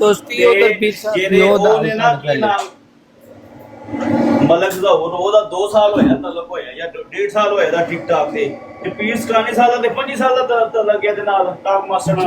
ਦੋਸਤੀ ਉਹ ਤੇ ਪੀਰ ਸਾਹਿਬ ਦੀ ਉਹਦਾ ਮਲਕ ਦਾ ਉਹਦਾ 2 ਸਾਲ ਹੋਇਆ ਤਲਕ ਹੋਇਆ ਜਾਂ 1.5 ਸਾਲ ਹੋਇਆ ਦਾ ਠੀਕ ਠਾਕ ਤੇ ਪੀਰ ਸਕਾਨੀ ਸਾਹਿਬ ਦਾ 25 ਸਾਲ ਦਾ ਤਲਕ ਹੈ ਦੇ ਨਾਲ ਠਾਕ ਮਾਸਟਰ ਨਾਲ।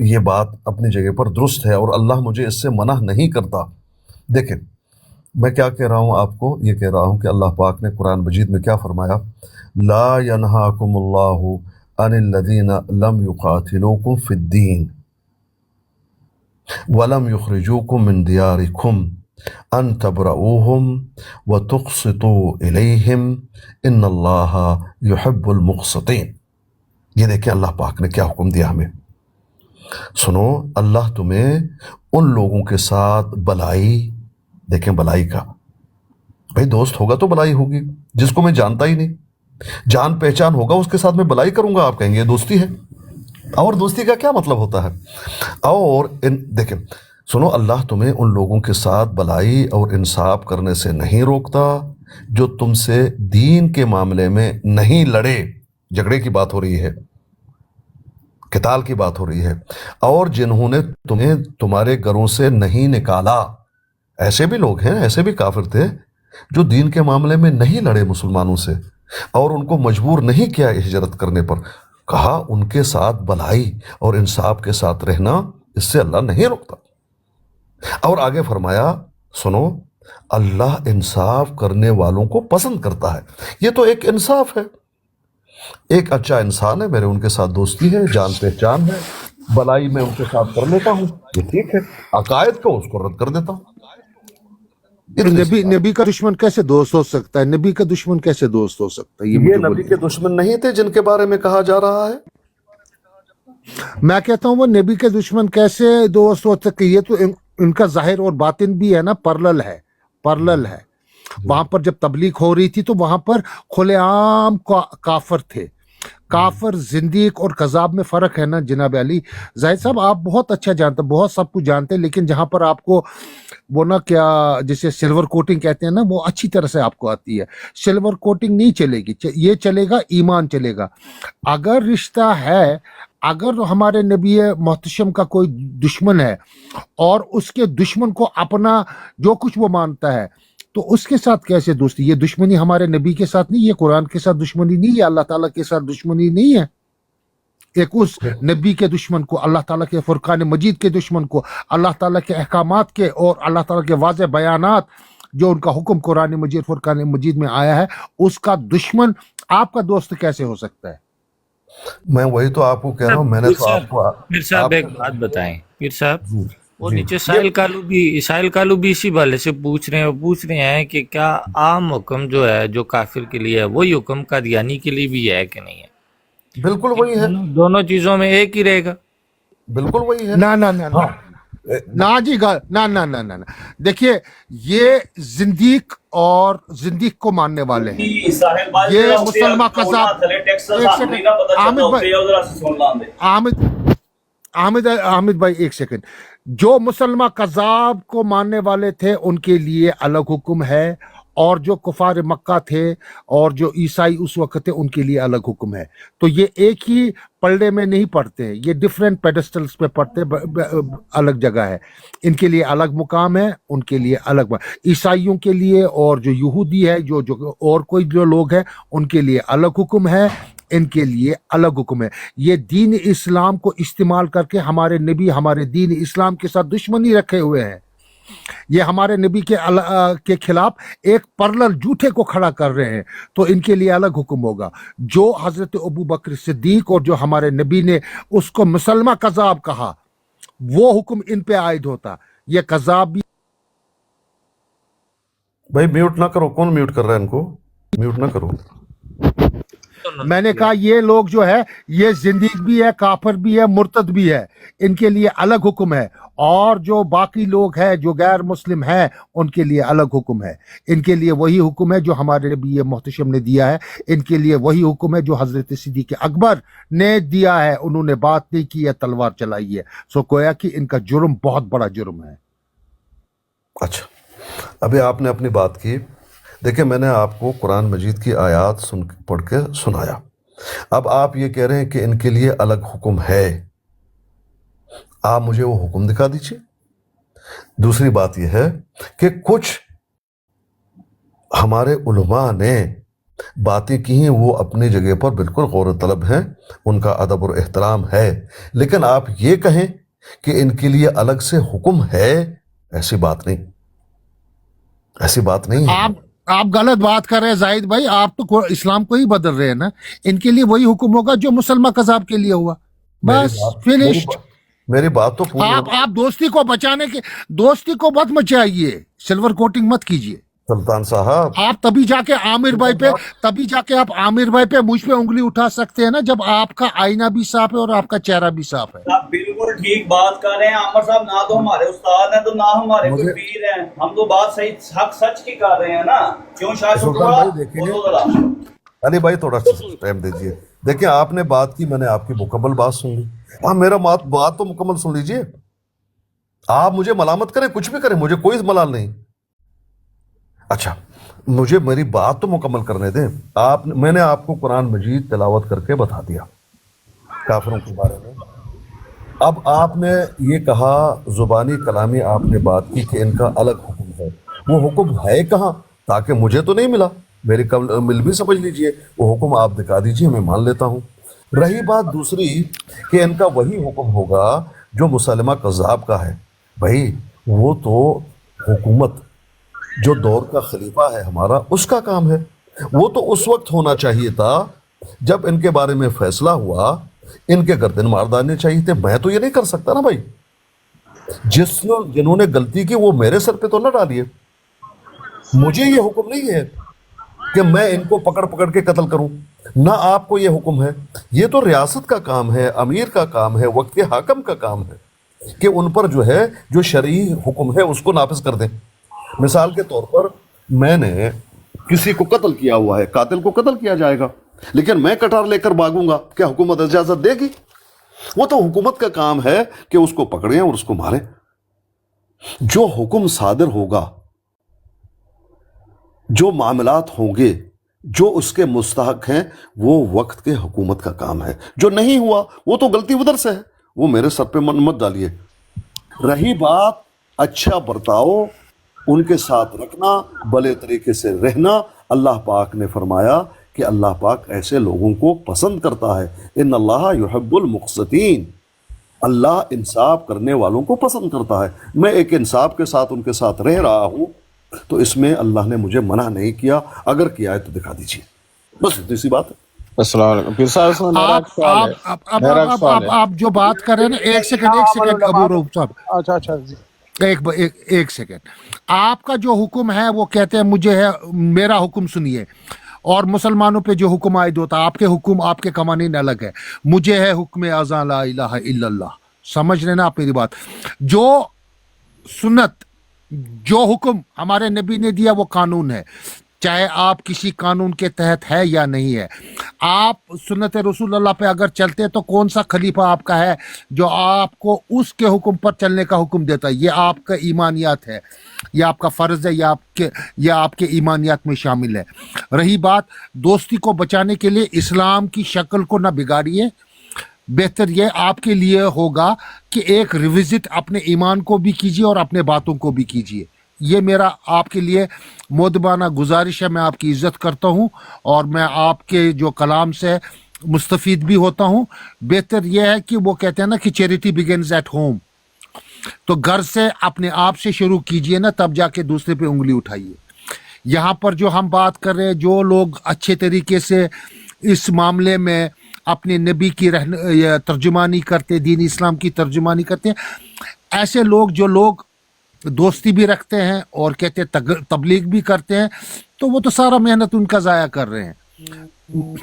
یہ بات اپنی جگہ پر درست ہے اور اللہ مجھے اس سے منع نہیں کرتا. دیکھیں میں کیا کہہ رہا ہوں آپ کو، یہ کہہ رہا ہوں کہ اللہ پاک نے قرآن مجید میں کیا فرمایا، لا ینہاکم اللہ عن الذین لم یقاتلوکم فی الدین ولم یخرجوکم من دیارکم ان تبرؤوہم وتقسطوا الیہم ان اللہ یحب المقسطین. یہ دیکھیں اللہ پاک نے کیا حکم دیا ہمیں. سنو، اللہ تمہیں ان لوگوں کے ساتھ بلائی، دیکھیں بلائی کا، بھائی دوست ہوگا تو بلائی ہوگی، جس کو میں جانتا ہی نہیں، جان پہچان ہوگا اس کے ساتھ میں بلائی کروں گا، آپ کہیں گے یہ دوستی ہے. اور دوستی کا کیا مطلب ہوتا ہے؟ اور دیکھیں سنو، اللہ تمہیں ان لوگوں کے ساتھ بلائی اور انصاف کرنے سے نہیں روکتا جو تم سے دین کے معاملے میں نہیں لڑے. جھگڑے کی بات ہو رہی ہے، قتال کی بات ہو رہی ہے. اور جنہوں نے تمہیں تمہارے گھروں سے نہیں نکالا، ایسے بھی لوگ ہیں، ایسے بھی کافر تھے جو دین کے معاملے میں نہیں لڑے مسلمانوں سے اور ان کو مجبور نہیں کیا ہجرت کرنے پر. کہا ان کے ساتھ بھلائی اور انصاف کے ساتھ رہنا، اس سے اللہ نہیں روکتا. اور آگے فرمایا سنو، اللہ انصاف کرنے والوں کو پسند کرتا ہے. یہ تو ایک انصاف ہے، ایک اچھا انسان ہے، میرے ان کے ساتھ دوستی ہے، جان پہچان ہے، بلائی میں ان کے ساتھ کر لیتا ہوں، یہ ٹھیک ہے. عقائد کو اس کو رد کر دیتا ہوں. نبی کا دشمن کیسے دوست ہو سکتا ہے؟ نبی کا دشمن کیسے دوست ہو سکتا ہے؟ یہ نبی کے دشمن نہیں تھے جن کے بارے میں کہا جا رہا ہے. میں کہتا ہوں وہ نبی کے دشمن کیسے دوست ہو سکتے؟ یہ تو ان کا ظاہر اور باطن بھی ہے نا، پرلل ہے. وہاں پر جب تبلیغ ہو رہی تھی تو وہاں پر کھلے عام کافر تھے. کافر، زندیق اور کذاب میں فرق ہے نا جناب علی. زاہد صاحب آپ بہت اچھا جانتے، بہت سب کچھ جانتے، لیکن جہاں پر آپ کو وہ نا کیا جسے سلور کوٹنگ کہتے ہیں نا، وہ اچھی طرح سے آپ کو آتی ہے. سلور کوٹنگ نہیں چلے گی، یہ چلے گا ایمان چلے گا. اگر رشتہ ہے، اگر ہمارے نبی محتشم کا کوئی دشمن ہے اور اس کے دشمن کو اپنا جو کچھ وہ مانتا ہے، تو اس کے ساتھ کیسے دوستی؟ یہ دشمنی ہمارے نبی کے ساتھ نہیں، یہ قرآن کے ساتھ دشمنی نہیں، یہ اللہ تعالیٰ کے ساتھ دشمنی نہیں ہے. ایک اس نبی کے دشمن کو، اللہ تعالیٰ کے فرقان مجید کے دشمن کو، اللہ تعالیٰ کے احکامات کے اور اللہ تعالیٰ کے واضح بیانات جو ان کا حکم قرآن مجید فرقان مجید میں آیا ہے، اس کا دشمن آپ کا دوست کیسے ہو سکتا ہے؟ میں وہی تو آپ کو کہہ رہا ہوں. میں نے تو آپ کو پیر صاحب ایک بات بتائیں. پیر صاحب وہ نیچے سائل کالو بھی اسی والے سے پوچھ رہے ہیں کہ کیا عام حکم جو ہے جو کافر کے لیے ہے وہی حکم قادیانی کے لیے بھی ہے کہ نہیں ہے؟ بالکل وہی ہے، دونوں چیزوں میں ایک ہی رہے گا. بالکل وہی ہے. نا جی نا. دیکھیے یہ زندیق کو ماننے والے ہیں، یہ مسلمان قذاب. حامد بھائی ایک سیکنڈ. جو مسلمان قذاب کو ماننے والے تھے ان کے لیے الگ حکم ہے، اور جو کفار مکہ تھے اور جو عیسائی اس وقت تھے ان کے لیے الگ حکم ہے. تو یہ ایک ہی پلڑے میں نہیں پڑھتے، یہ ڈیفرنٹ پیڈسٹلز پہ پڑھتے، الگ جگہ ہے. ان کے لیے الگ مقام ہے، ان کے لیے الگ عیسائیوں کے لیے اور جو یہودی ہے، جو اور کوئی جو لوگ ہیں ان کے لیے الگ حکم ہے، ان کے لیے الگ حکم ہے. یہ دین اسلام کو استعمال کر کے ہمارے نبی ہمارے دین اسلام کے ساتھ دشمنی رکھے ہوئے ہیں. یہ ہمارے نبی کے خلاف ایک پرلل جھوٹے کو کھڑا کر رہے ہیں، تو ان کے لیے الگ حکم ہوگا. جو حضرت ابو بکر صدیق اور جو ہمارے نبی نے اس کو مسلمہ کذاب کہا، وہ حکم ان پہ عائد ہوتا. یہ کذاب بھی. بھائی میوٹ نہ کرو، کون میوٹ کر رہا ہے ان کو؟ میوٹ نہ کرو. میں نے کہا یہ لوگ جو ہے یہ زندیق بھی ہے، کافر بھی ہے، مرتد بھی ہے، ان کے لیے الگ حکم ہے. اور جو باقی لوگ ہیں جو غیر مسلم ہیں ان کے لیے الگ حکم ہے. ان کے لیے وہی حکم ہے جو ہمارے نبی محتشم نے دیا ہے، ان کے لیے وہی حکم ہے جو حضرت صدیق اکبر نے دیا ہے. انہوں نے بات نہیں کی ہے، تلوار چلائی ہے. سو گویا کہ ان کا جرم بہت بڑا جرم ہے. اچھا، ابھی آپ نے اپنی بات کی. دیکھیں میں نے آپ کو قرآن مجید کی آیات پڑھ کے سنایا. اب آپ یہ کہہ رہے ہیں کہ ان کے لیے الگ حکم ہے. آپ مجھے وہ حکم دکھا دیجیے. دوسری بات یہ ہے کہ کچھ ہمارے علماء نے باتیں کی ہیں وہ اپنی جگہ پر بالکل غور طلب ہیں, ان کا ادب اور احترام ہے, لیکن آپ یہ کہیں کہ ان کے لیے الگ سے حکم ہے, ایسی بات نہیں, ایسی بات نہیں ہے. آپ غلط بات کر رہے ہیں زاہد بھائی, آپ تو اسلام کو ہی بدل رہے ہیں نا. ان کے لیے وہی حکم ہوگا جو مسلمہ کذاب کے لیے ہوا, بس فنشڈ. میری بات تو پوری آپ دوستی کو بچانے کے, دوستی کو مت مچائیے, سلور کوٹنگ مت کیجیے. سلطان صاحب, آپ تبھی جا کے عامر بھائی پہ مجھ پہ انگلی اٹھا سکتے ہیں نا, جب آپ کا آئینہ بھی صاف ہے اور آپ کا چہرہ بھی صاف ہے. آپ بالکل ٹھیک بات کر رہے ہیں عامر صاحب, نہ تو ہمارے استاد ہیں تو نہ ہمارے کوئی پیر ہیں, ہم تو بات صحیح حق سچ کی کر رہے ہیں نا. کیوں شاہ علی بھائی تھوڑا ٹائم دیجیے. دیکھیں آپ نے بات کی, میں نے آپ کی مکمل بات سن لی, آپ میرا بات تو مکمل سن لیجیے. آپ مجھے ملامت کریں, کچھ بھی کریں, مجھے کوئی ملال نہیں. اچھا مجھے میری بات تو مکمل کرنے دیں. میں نے آپ کو قرآن مجید تلاوت کر کے بتا دیا کافروں کے بارے میں. اب آپ نے یہ کہا, زبانی کلامی آپ نے بات کی کہ ان کا الگ حکم ہے. وہ حکم ہے کہاں؟ تاکہ مجھے تو نہیں ملا, میری مل بھی سمجھ لیجئے. وہ حکم آپ دکھا دیجئے, میں مان لیتا ہوں. رہی بات دوسری کہ ان کا وہی حکم ہوگا جو مسلمہ کذاب کا ہے. بھائی وہ تو حکومت, جو دور کا خلیفہ ہے ہمارا, اس کا کام ہے. وہ تو اس وقت ہونا چاہیے تھا جب ان کے بارے میں فیصلہ ہوا, ان کے گردن مار ڈالنے چاہیے تھے. میں تو یہ نہیں کر سکتا نا بھائی. جنہوں نے غلطی کی وہ میرے سر پہ تو نہ ڈالیے. مجھے یہ حکم نہیں ہے کہ میں ان کو پکڑ پکڑ کے قتل کروں, نہ آپ کو یہ حکم ہے. یہ تو ریاست کا کام ہے, امیر کا کام ہے, وقت کے حاکم کا کام ہے کہ ان پر جو ہے جو شرعی حکم ہے اس کو نافذ کر دیں. مثال کے طور پر میں نے کسی کو قتل کیا ہوا ہے, قاتل کو قتل کیا جائے گا, لیکن میں کٹار لے کر بھاگوں گا, کیا حکومت اجازت دے گی؟ وہ تو حکومت کا کام ہے کہ اس کو پکڑیں اور اس کو ماریں. جو حکم صادر ہوگا, جو معاملات ہوں گے, جو اس کے مستحق ہیں, وہ وقت کے حکومت کا کام ہے. جو نہیں ہوا وہ تو غلطی ادھر سے ہے, وہ میرے سر پہ مت ڈالیے. رہی بات اچھا برتاؤ, ان کے ساتھ رکھنا, بھلے طریقے سے رہنا, اللہ پاک نے فرمایا کہ اللہ پاک ایسے لوگوں کو پسند کرتا ہے. ان اللہ یحب المقسطین, اللہ انصاف کرنے والوں کو پسند کرتا ہے. میں ایک انصاف کے ساتھ ان کے ساتھ رہ رہا ہوں, تو اس میں اللہ نے مجھے منع نہیں کیا. اگر کیا ہے تو دکھا دیجیے, بس اتنی سی بات ہے. السلام علیکم پیر صاحب. اس میں میرا ایک سوال ہے, میرا ایک سوال ہے. آپ جو بات کر رہے ہیں نا, ایک سیکنڈ ابو روف صاحب, اچھا جی, ایک سیکنڈ. آپ کا جو حکم ہے وہ کہتے ہیں مجھے ہے, میرا حکم سنیے, اور مسلمانوں پہ جو حکم عائد ہوتا ہے, آپ کے حکم, آپ کے قوانین الگ ہے. مجھے ہے حکم اذان لا الہ الا اللہ, سمجھ رہے نا آپ میری بات. جو سنت, جو حکم ہمارے نبی نے دیا وہ قانون ہے, چاہے آپ کسی قانون کے تحت ہے یا نہیں ہے. آپ سنت رسول اللہ پہ اگر چلتے ہیں تو کون سا خلیفہ آپ کا ہے جو آپ کو اس کے حکم پر چلنے کا حکم دیتا ہے؟ یہ آپ کا ایمانیات ہے, یہ آپ کا فرض ہے, یہ آپ کے ایمانیات میں شامل ہے. رہی بات دوستی کو بچانے کے لیے, اسلام کی شکل کو نہ بگاڑیے. بہتر یہ آپ کے لیے ہوگا کہ ایک ریوزٹ اپنے ایمان کو بھی کیجیے اور اپنے باتوں کو بھی کیجیے. یہ میرا آپ کے لیے مودبانہ گزارش ہے. میں آپ کی عزت کرتا ہوں اور میں آپ کے جو کلام سے مستفید بھی ہوتا ہوں. بہتر یہ ہے کہ وہ کہتے ہیں نا کہ چیریٹی بگنز ایٹ ہوم, تو گھر سے اپنے آپ سے شروع کیجئے نا, تب جا کے دوسرے پہ انگلی اٹھائیے. یہاں پر جو ہم بات کر رہے ہیں, جو لوگ اچھے طریقے سے اس معاملے میں اپنے نبی کی ترجمانی کرتے, دین اسلام کی ترجمانی کرتے ہیں, ایسے لوگ جو لوگ دوستی بھی رکھتے ہیں اور کہتے ہیں تبلیغ بھی کرتے ہیں, تو وہ تو سارا محنت ان کا ضائع کر رہے ہیں.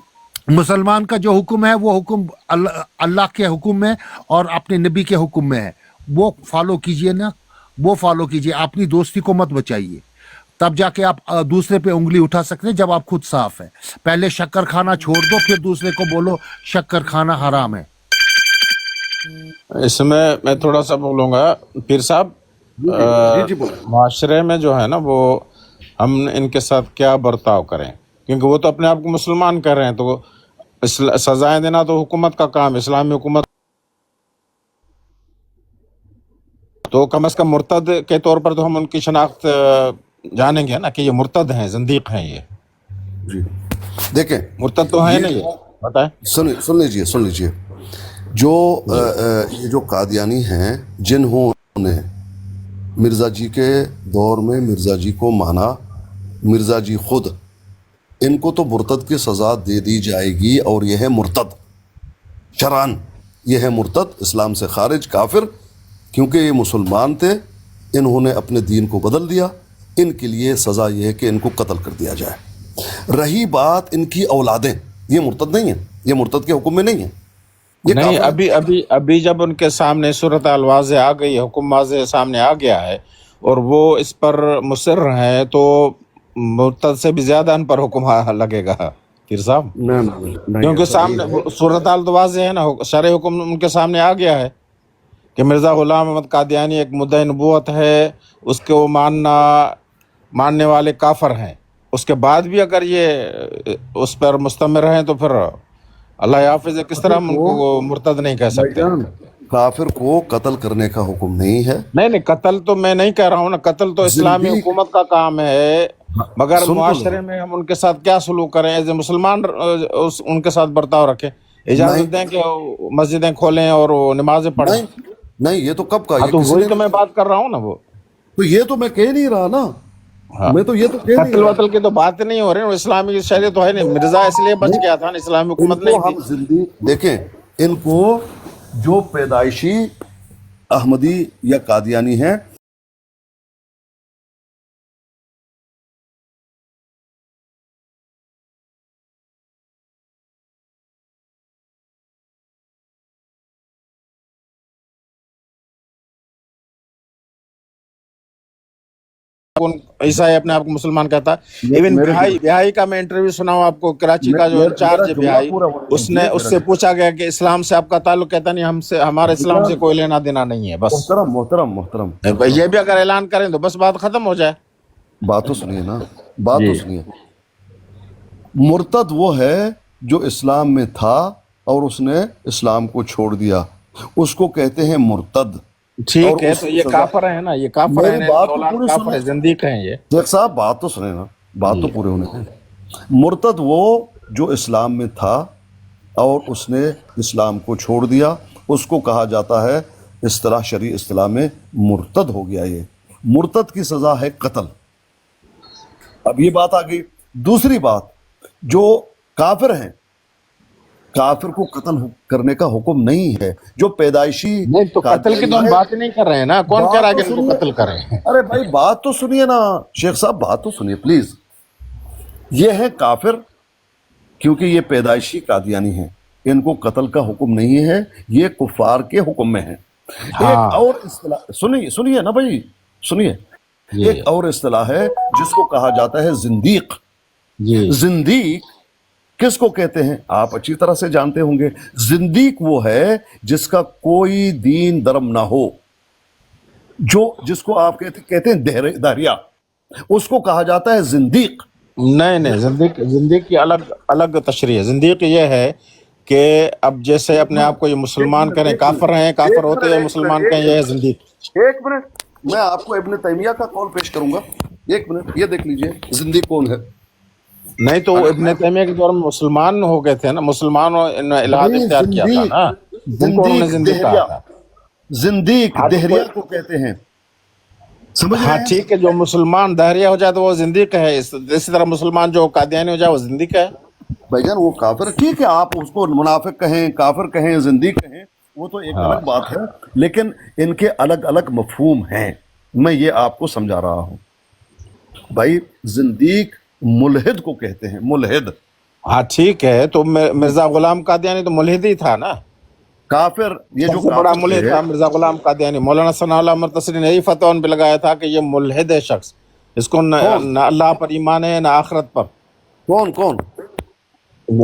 مسلمان کا جو حکم ہے وہ حکم اللہ کے حکم میں اور اپنے نبی کے حکم میں ہے, وہ فالو کیجئے نا, وہ فالو کیجئے. اپنی دوستی کو مت بچائیے, تب جا کے آپ دوسرے پہ انگلی اٹھا سکتے ہیں جب آپ خود صاف ہیں. پہلے شکر کھانا چھوڑ دو, پھر دوسرے کو بولو شکر کھانا حرام ہے. اس میں تھوڑا سا بولوں گا پیر صاحب. معاشرے میں جو ہے نا, وہ ہم ان کے ساتھ کیا برتاؤ کریں, کیونکہ وہ تو اپنے آپ کو مسلمان کر رہے ہیں, تو سزائیں دینا تو حکومت کا کام, اسلامی حکومت. تو کم از کم مرتد کے طور پر تو ہم ان کی شناخت جانیں گے نا کہ یہ مرتد ہیں, زندیق ہیں یہ. جی دیکھیں مرتد تو ہے نہیں بتائیں. سن لیجیے جو یہ جو قادیانی ہیں جنہوں نے مرزا جی کے دور میں مرزا جی کو مانا، مرزا جی خود، ان کو تو مرتد کی سزا دے دی جائے گی، اور یہ ہے مرتد شرعاً، یہ ہے مرتد، اسلام سے خارج، کافر، کیونکہ یہ مسلمان تھے، انہوں نے اپنے دین کو بدل دیا، ان کے لیے سزا یہ ہے کہ ان کو قتل کر دیا جائے۔ رہی بات ان کی اولادیں، یہ مرتد نہیں ہیں، یہ مرتد کے حکم میں نہیں ہیں، یہ نہیں. کافر ابھی جب ان کے سامنے صورتحال واضح آ گئی، حکم واضح سامنے آ گیا ہے اور وہ اس پر مصر ہیں، تو مرتد سے بھی زیادہ ان پر حکم لگے گا پیر صاحب، کیونکہ سامنے صورتحال تو واضح ہے نا، شرع حکم ان کے سامنے آ گیا ہے کہ مرزا غلام احمد قادیانی ایک مدعی نبوت ہے، اس کو ماننے والے کافر ہیں، اس کے بعد بھی اگر یہ اس پر مستمر ہیں تو پھر اللہ حافظ ہے، کس طرح ہم ان کو مرتد نہیں کہہ سکتے؟ کافر کو قتل کرنے کا حکم نہیں ہے۔ نہیں قتل تو میں نہیں کہہ رہا ہوں نا، قتل تو اسلامی حکومت کا کام ہے، مگر معاشرے میں ہم ان کے ساتھ کیا سلوک کریں، ایز اے مسلمان ان کے ساتھ برتاؤ رکھیں، اجازت دیں کہ مسجدیں کھولیں اور نمازیں پڑھیں؟ نہیں یہ تو کب کا، تو وہی تو میں بات کر رہا ہوں نا، وہ تو یہ تو میں کہہ نہیں رہا نا، میں تو یہ تو کہہ نہیں قتل وتل کی تو بات نہیں ہو رہی، اسلامی شریعت تو ہے نہیں، مرزا اس لیے بچ گیا تھا نا، اسلامی حکومت نہیں ہم زندگی دیکھیں، ان کو جو پیدائشی احمدی یا قادیانی ہیں، عیسائی اپنے آپ کو مسلمان کہتا ہے۔ ایون بہائی کا میں انٹرویو سنا ہوں آپ کو، کراچی کا جو انچارج ہے بہائی، اس سے پوچھا گیا کہ اسلام سے آپ کا تعلق، کہتا نہیں ہمارا اسلام سے کوئی لینا دینا نہیں ہے، بس محترم یہ بھی اگر اعلان کریں تو بس بات ختم ہو جائے۔ بات تو سنیے نا، بات تو سنیے، مرتد وہ ہے جو اسلام میں تھا اور اس نے اسلام کو چھوڑ دیا، اس کو کہتے ہیں مرتد۔ ٹھیک ہے، تو یہ کافر ہیں نا، یہ کافر ہیں، کافر ہیں، زندیق ہیں یہ۔ شیخ صاحب بات تو سنیں نا، بات تو پورے ہونے دیں۔ مرتد وہ جو اسلام میں تھا اور اس نے اسلام کو چھوڑ دیا، اس کو کہا جاتا ہے، اصطلاح شرعی اصطلاح میں مرتد ہو گیا۔ یہ مرتد کی سزا ہے قتل۔ اب یہ بات آ گئی۔ دوسری بات، جو کافر ہیں، کافر کو قتل کرنے کا حکم نہیں ہے، جو پیدائشی نہیں تو قتل کی تو ہم بات نہیں کر رہے ہیں نا، کون کہہ رہا ہے کہ ان کو قتل کریں؟ ارے بھائی بات تو سنیے نا شیخ صاحب، بات تو سنیے پلیز۔ یہ ہے کافر کیونکہ یہ پیدائشی قادیانی ہیں، ان کو قتل کا حکم نہیں ہے، یہ کفار کے حکم میں ہیں۔ ایک اور اصطلاح سنیے نا بھائی، سنیے، ایک اور اصطلاح ہے جس کو کہا جاتا ہے زندیق۔ زندیق کس کو کہتے ہیں آپ اچھی طرح سے جانتے ہوں گے۔ زندیق وہ ہے جس کا کوئی دین دھرم نہ ہو، جس کو آپ کہتے ہیں دہریہ، اس کو کہا جاتا ہے زندیق۔ نہیں زندیق کی الگ تشریح ہے۔ زندیق یہ ہے کہ اب جیسے اپنے آپ کو یہ مسلمان کہیں، کافر ہیں، کافر ہوتے ہیں مسلمان کہیں، یہ ہے زندیق۔ ایک منٹ، میں آپ کو ابن تیمیہ کا قول پیش کروں گا، ایک منٹ، یہ دیکھ لیجئے زندیق کون ہے۔ نہیں تو ابن تیمیہ کے دور میں مسلمان ہو گئے تھے نا، مسلمانوں نے الہاد اختیار کیا تھا نا، ان کو انہوں نے زندیق کہا تھا۔ زندیق دہریہ کو کہتے ہیں، ہاں ٹھیک ہے، جو مسلمان دہریہ ہو جائے تو وہ زندیق ہے، اسی طرح مسلمان جو قادیانی ہو جائے وہ زندیق ہے۔ بھائی جان وہ کافر، ٹھیک ہے، آپ اس کو منافق کہیں، کافر کہیں، زندیق کہیں، وہ تو ایک الگ بات ہے، لیکن ان کے الگ الگ مفہوم ہیں، میں یہ آپ کو سمجھا رہا ہوں۔ بھائی زندیق ملحد کو کہتے ہیں، ملحد۔ ہاں ٹھیک ہے، تو مرزا غلام قادیانی تو ملحد ہی تھا نا، کافر، یہ جو سب سے بڑا ملحد تھا مرزا غلام قادیانی۔ مولانا ثناء اللہ مرتصری نے یہی فتویٰ ان پہ لگایا تھا کہ یہ ملحد ہے شخص، اس کو نہ اللہ پر ایمان ہے نہ آخرت پر۔ کون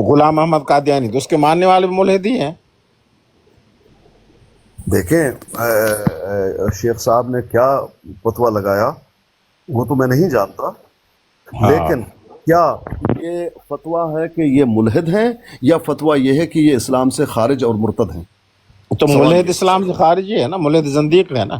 غلام احمد قادیانی، تو اس کے ماننے والے ملحد ہی ہیں۔ دیکھیں شیخ صاحب نے کیا فتویٰ لگایا وہ تو میں نہیں جانتا، لیکن کیا یہ فتویٰ ہے کہ یہ ملحد ہیں یا فتویٰ یہ ہے کہ یہ اسلام سے خارج اور مرتد ہیں؟ تو ملحد اسلام سے خارج ہی ہے نا، ملحد زندیق ہے نا۔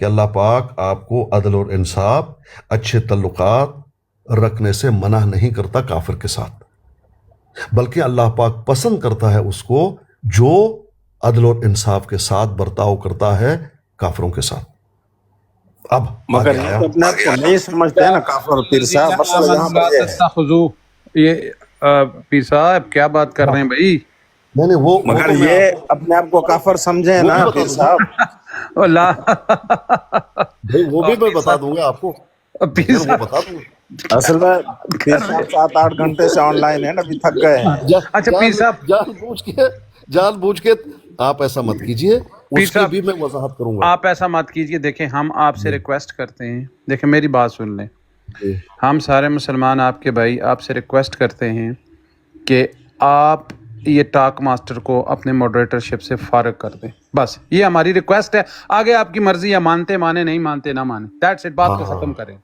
کہ اللہ پاک آپ کو عدل اور انصاف، اچھے تعلقات رکھنے سے منع نہیں کرتا کافر کے ساتھ، بلکہ اللہ پاک پسند کرتا ہے اس کو جو عدل اور انصاف کے ساتھ برتاؤ کرتا ہے کافروں کے ساتھ۔ اب مگر آگے یہ آیا، تو اپنے آپ کو نہیں سمجھتے ہیں نا کافر پیر صاحب، مسئلہ یہاں پر یہ ہے۔ یہ پیر صاحب کیا بات کر رہے ہیں بھائی؟ نہیں وہ مگر تو میں یہ اپنے آپ کو کافر سمجھے نا پیر صاحب۔ وہ بھی میں بتا دوں گا آپ کو، پیر وہ صاحب بتا دوں گا۔ اصل میں پیر صاحب 7-8 گھنٹے سے آن لائن ہے نا، ابھی تھک گئے ہیں۔ اچھا پیر صاحب، جان بوجھ کے آپ ایسا مت کیجئے، پیر اس کی صاحب بھی میں وضاحت کروں گا۔ آپ ایسا مت کیجئے، دیکھیں ہم آپ سے ریکویسٹ کرتے ہیں، دیکھیں میری بات سن لیں، جی۔ ہم سارے مسلمان آپ کے بھائی آپ سے ریکویسٹ کرتے ہیں کہ آپ یہ ٹاک ماسٹر کو اپنے ماڈریٹرشپ سے فارغ کر دیں، بس یہ ہماری ریکویسٹ ہے۔ آگے آپ کی مرضی ہے، مانتے مانے، نہیں مانتے نہ مانے، دیٹس اٹ، بات کو ختم کریں۔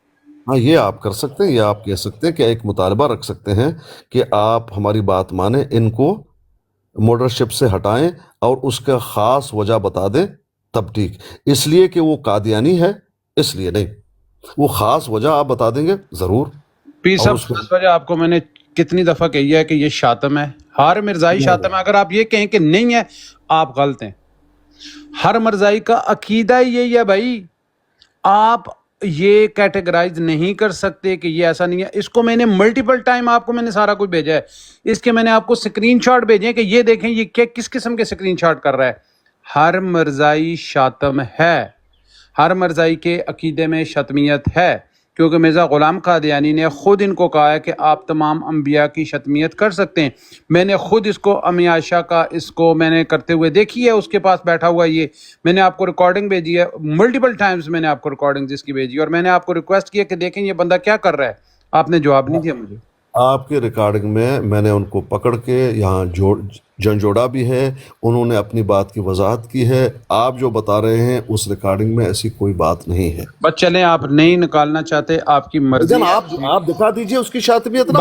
ہاں یہ آپ کر سکتے ہیں، یہ آپ کہہ سکتے ہیں کہ ایک مطالبہ رکھ سکتے ہیں کہ آپ ہماری بات مانیں، ان کو ماڈریٹرشپ سے ہٹائیں اور اس کا خاص وجہ بتا دیں، تب ٹھیک۔ اس لیے کہ وہ قادیانی ہے اس لیے نہیں، وہ خاص وجہ آپ بتا دیں گے ضرور۔ پیر اور صاحب اس کو خاص وجہ آپ کو میں نے کتنی دفعہ کہی ہے کہ یہ شاتم ہے، ہر مرزائی شاتم ہے۔ اگر آپ یہ کہیں کہ نہیں ہے، آپ غلط ہیں۔ ہر مرزائی کا عقیدہ ہی یہی ہے بھائی، آپ یہ کیٹیگرائز نہیں کر سکتے کہ یہ ایسا نہیں ہے۔ اس کو میں نے ملٹیپل ٹائم آپ کو میں نے سارا کچھ بھیجا ہے، اس کے میں نے آپ کو اسکرین شاٹ بھیجے ہیں کہ یہ دیکھیں یہ کس قسم کے اسکرین شاٹ کر رہا ہے۔ ہر مرزائی شاتم ہے، ہر مرزائی کے عقیدے میں شتمیت ہے، کیونکہ مرزا غلام قادیانی نے خود ان کو کہا ہے کہ آپ تمام انبیاء کی شتمیت کر سکتے ہیں۔ میں نے خود اس کو امی عائشہ کا اس کو میں نے کرتے ہوئے دیکھی ہے، اس کے پاس بیٹھا ہوا، یہ میں نے آپ کو ریکارڈنگ بھیجی ہے، ملٹیپل ٹائمز میں نے آپ کو ریکارڈنگ اس کی بھیجی، اور میں نے آپ کو ریکویسٹ کیا کہ دیکھیں یہ بندہ کیا کر رہا ہے، آپ نے جواب نہیں دیا مجھے۔ آپ کے ریکارڈنگ میں نے ان کو پکڑ کے یہاں جھنجھوڑا بھی ہے، انہوں نے اپنی بات کی وضاحت کی ہے۔ آپ جو بتا رہے ہیں اس ریکارڈنگ میں ایسی کوئی بات نہیں ہے۔ بس چلیں، آپ نہیں نکالنا چاہتے، آپ کی مرضی جان ہے۔ آپ دکھا دیجئے اس کی شاتمیت نا۔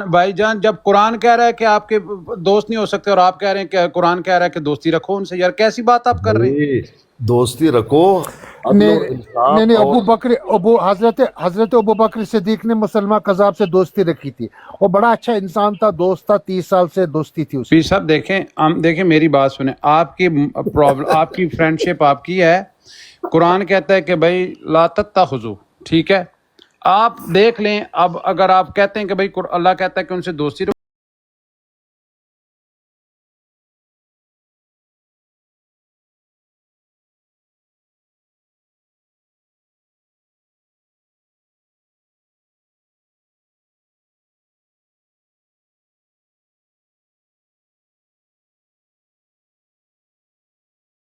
بھائی جان جب قرآن کہہ رہا ہے کہ آپ کے دوست نہیں ہو سکتے اور آپ کہہ رہے ہیں کہ قرآن کہہ رہا ہے کہ دوستی رکھو ان سے، یار کیسی بات آپ کر رہے ہیں؟ دوستی رکھو، عدل اور انصاف نہیں اور حضرت ابو بکر صدیق نے مسلمہ قذاب سے دوستی رکھی تھی، وہ بڑا اچھا انسان تھا، دوست تھا، 30 سال سے دوستی تھی اس کی۔ پیر صاحب دیکھیں میری بات سنیں، آپ کی پرابلم، آپ کی فرینڈشپ آپ کی ہے، قرآن کہتا ہے کہ بھائی لا تتخذوا، ٹھیک ہے، آپ دیکھ لیں۔ اب اگر آپ کہتے ہیں کہ بھائی اللہ کہتا ہے کہ ان سے دوستی رکھو،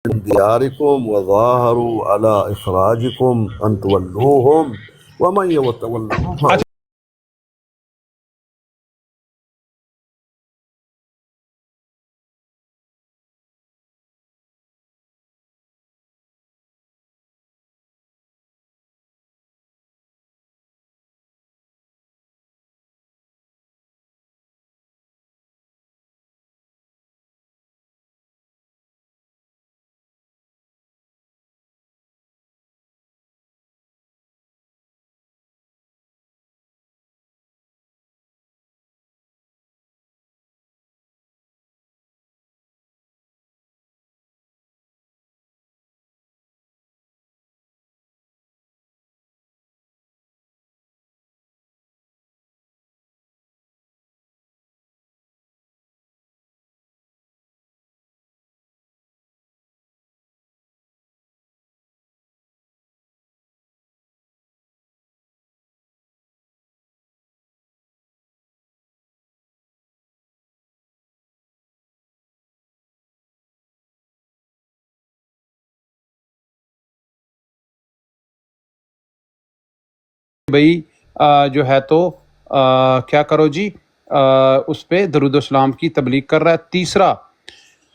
من دیارکم وظاہروا علی اخراجکم ان تولوہم ومن یتولہم بھائی جو ہے تو کیا کرو جی، اس پہ درود و اسلام کی تبلیغ کر رہا ہے۔ تیسرا،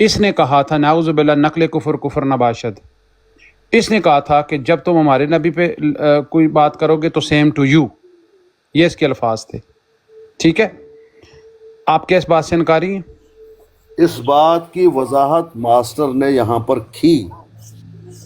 اس نے کہا تھا نعوذ باللہ نقل کفر نباشد، اس نے کہا تھا کہ جب تم ہمارے نبی پہ کوئی بات کرو گے تو سیم ٹو یو، یہ اس کے الفاظ تھے، ٹھیک ہے۔ آپ کیا اس بات سے انکاری ہیں؟ اس بات کی وضاحت ماسٹر نے یہاں پر کی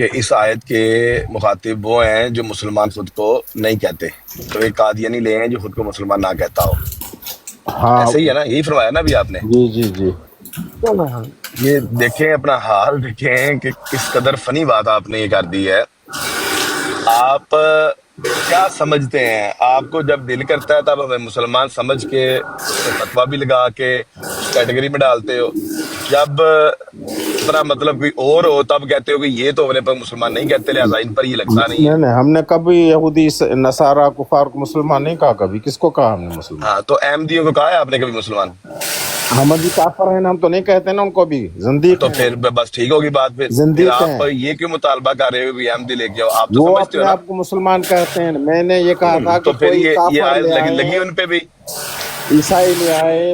کہ اس آیت کے مخاطب وہ ہیں جو مسلمان خود کو نہیں کہتے، تو ایک قادیانی لے ہیں جو خود کو مسلمان نہ کہتا ہو. ہاں ایسے ہی ہے نا، یہی فرمایا نا ابھی آپ نے. جی جی جی. یہ دیکھیں اپنا حال دیکھیں کہ کس قدر فنی بات آپ نے یہ کر دی ہے. آپ کیا سمجھتے ہیں؟ آپ کو جب دل کرتا ہے تب ہمیں مسلمان سمجھ کے اس پہ فتویٰ بھی لگا کے اس کیٹیگری میں ڈالتے ہو، جب اپنا مطلب کوئی اور ہو تب کہتے ہو کہ یہ تو اپنے پر مسلمان نہیں کہتے لہٰذا ان پر یہ لگتا نہیں ہے. نہیں، ہم نے کبھی یہودی نصارہ کفار کو مسلمان نہیں کہا. کبھی کس کو کہا ہم نے مسلمان؟ ہاں، تو احمدیوں کو کہا ہے آپ نے کبھی مسلمان؟ احمدی کافر ہیں، ہم تو نہیں کہتے نا ان کو بھی، زندیق تو ہیں. پھر بس ٹھیک ہوگی بات. پھر زندیق آپ ہیں یہ کیوں مطالبہ کر رہے ہو کہ احمدی لے کے آؤ؟ آپ تو وہ سمجھتے ہو اپنے نا. آپ کو مسلمان کہتے ہیں. میں نے یہ کہا تھا تو کہ پھر کوئی یہ کافر آیت لے لگی آئے، ان پہ بھی. عیسائی لے آئے،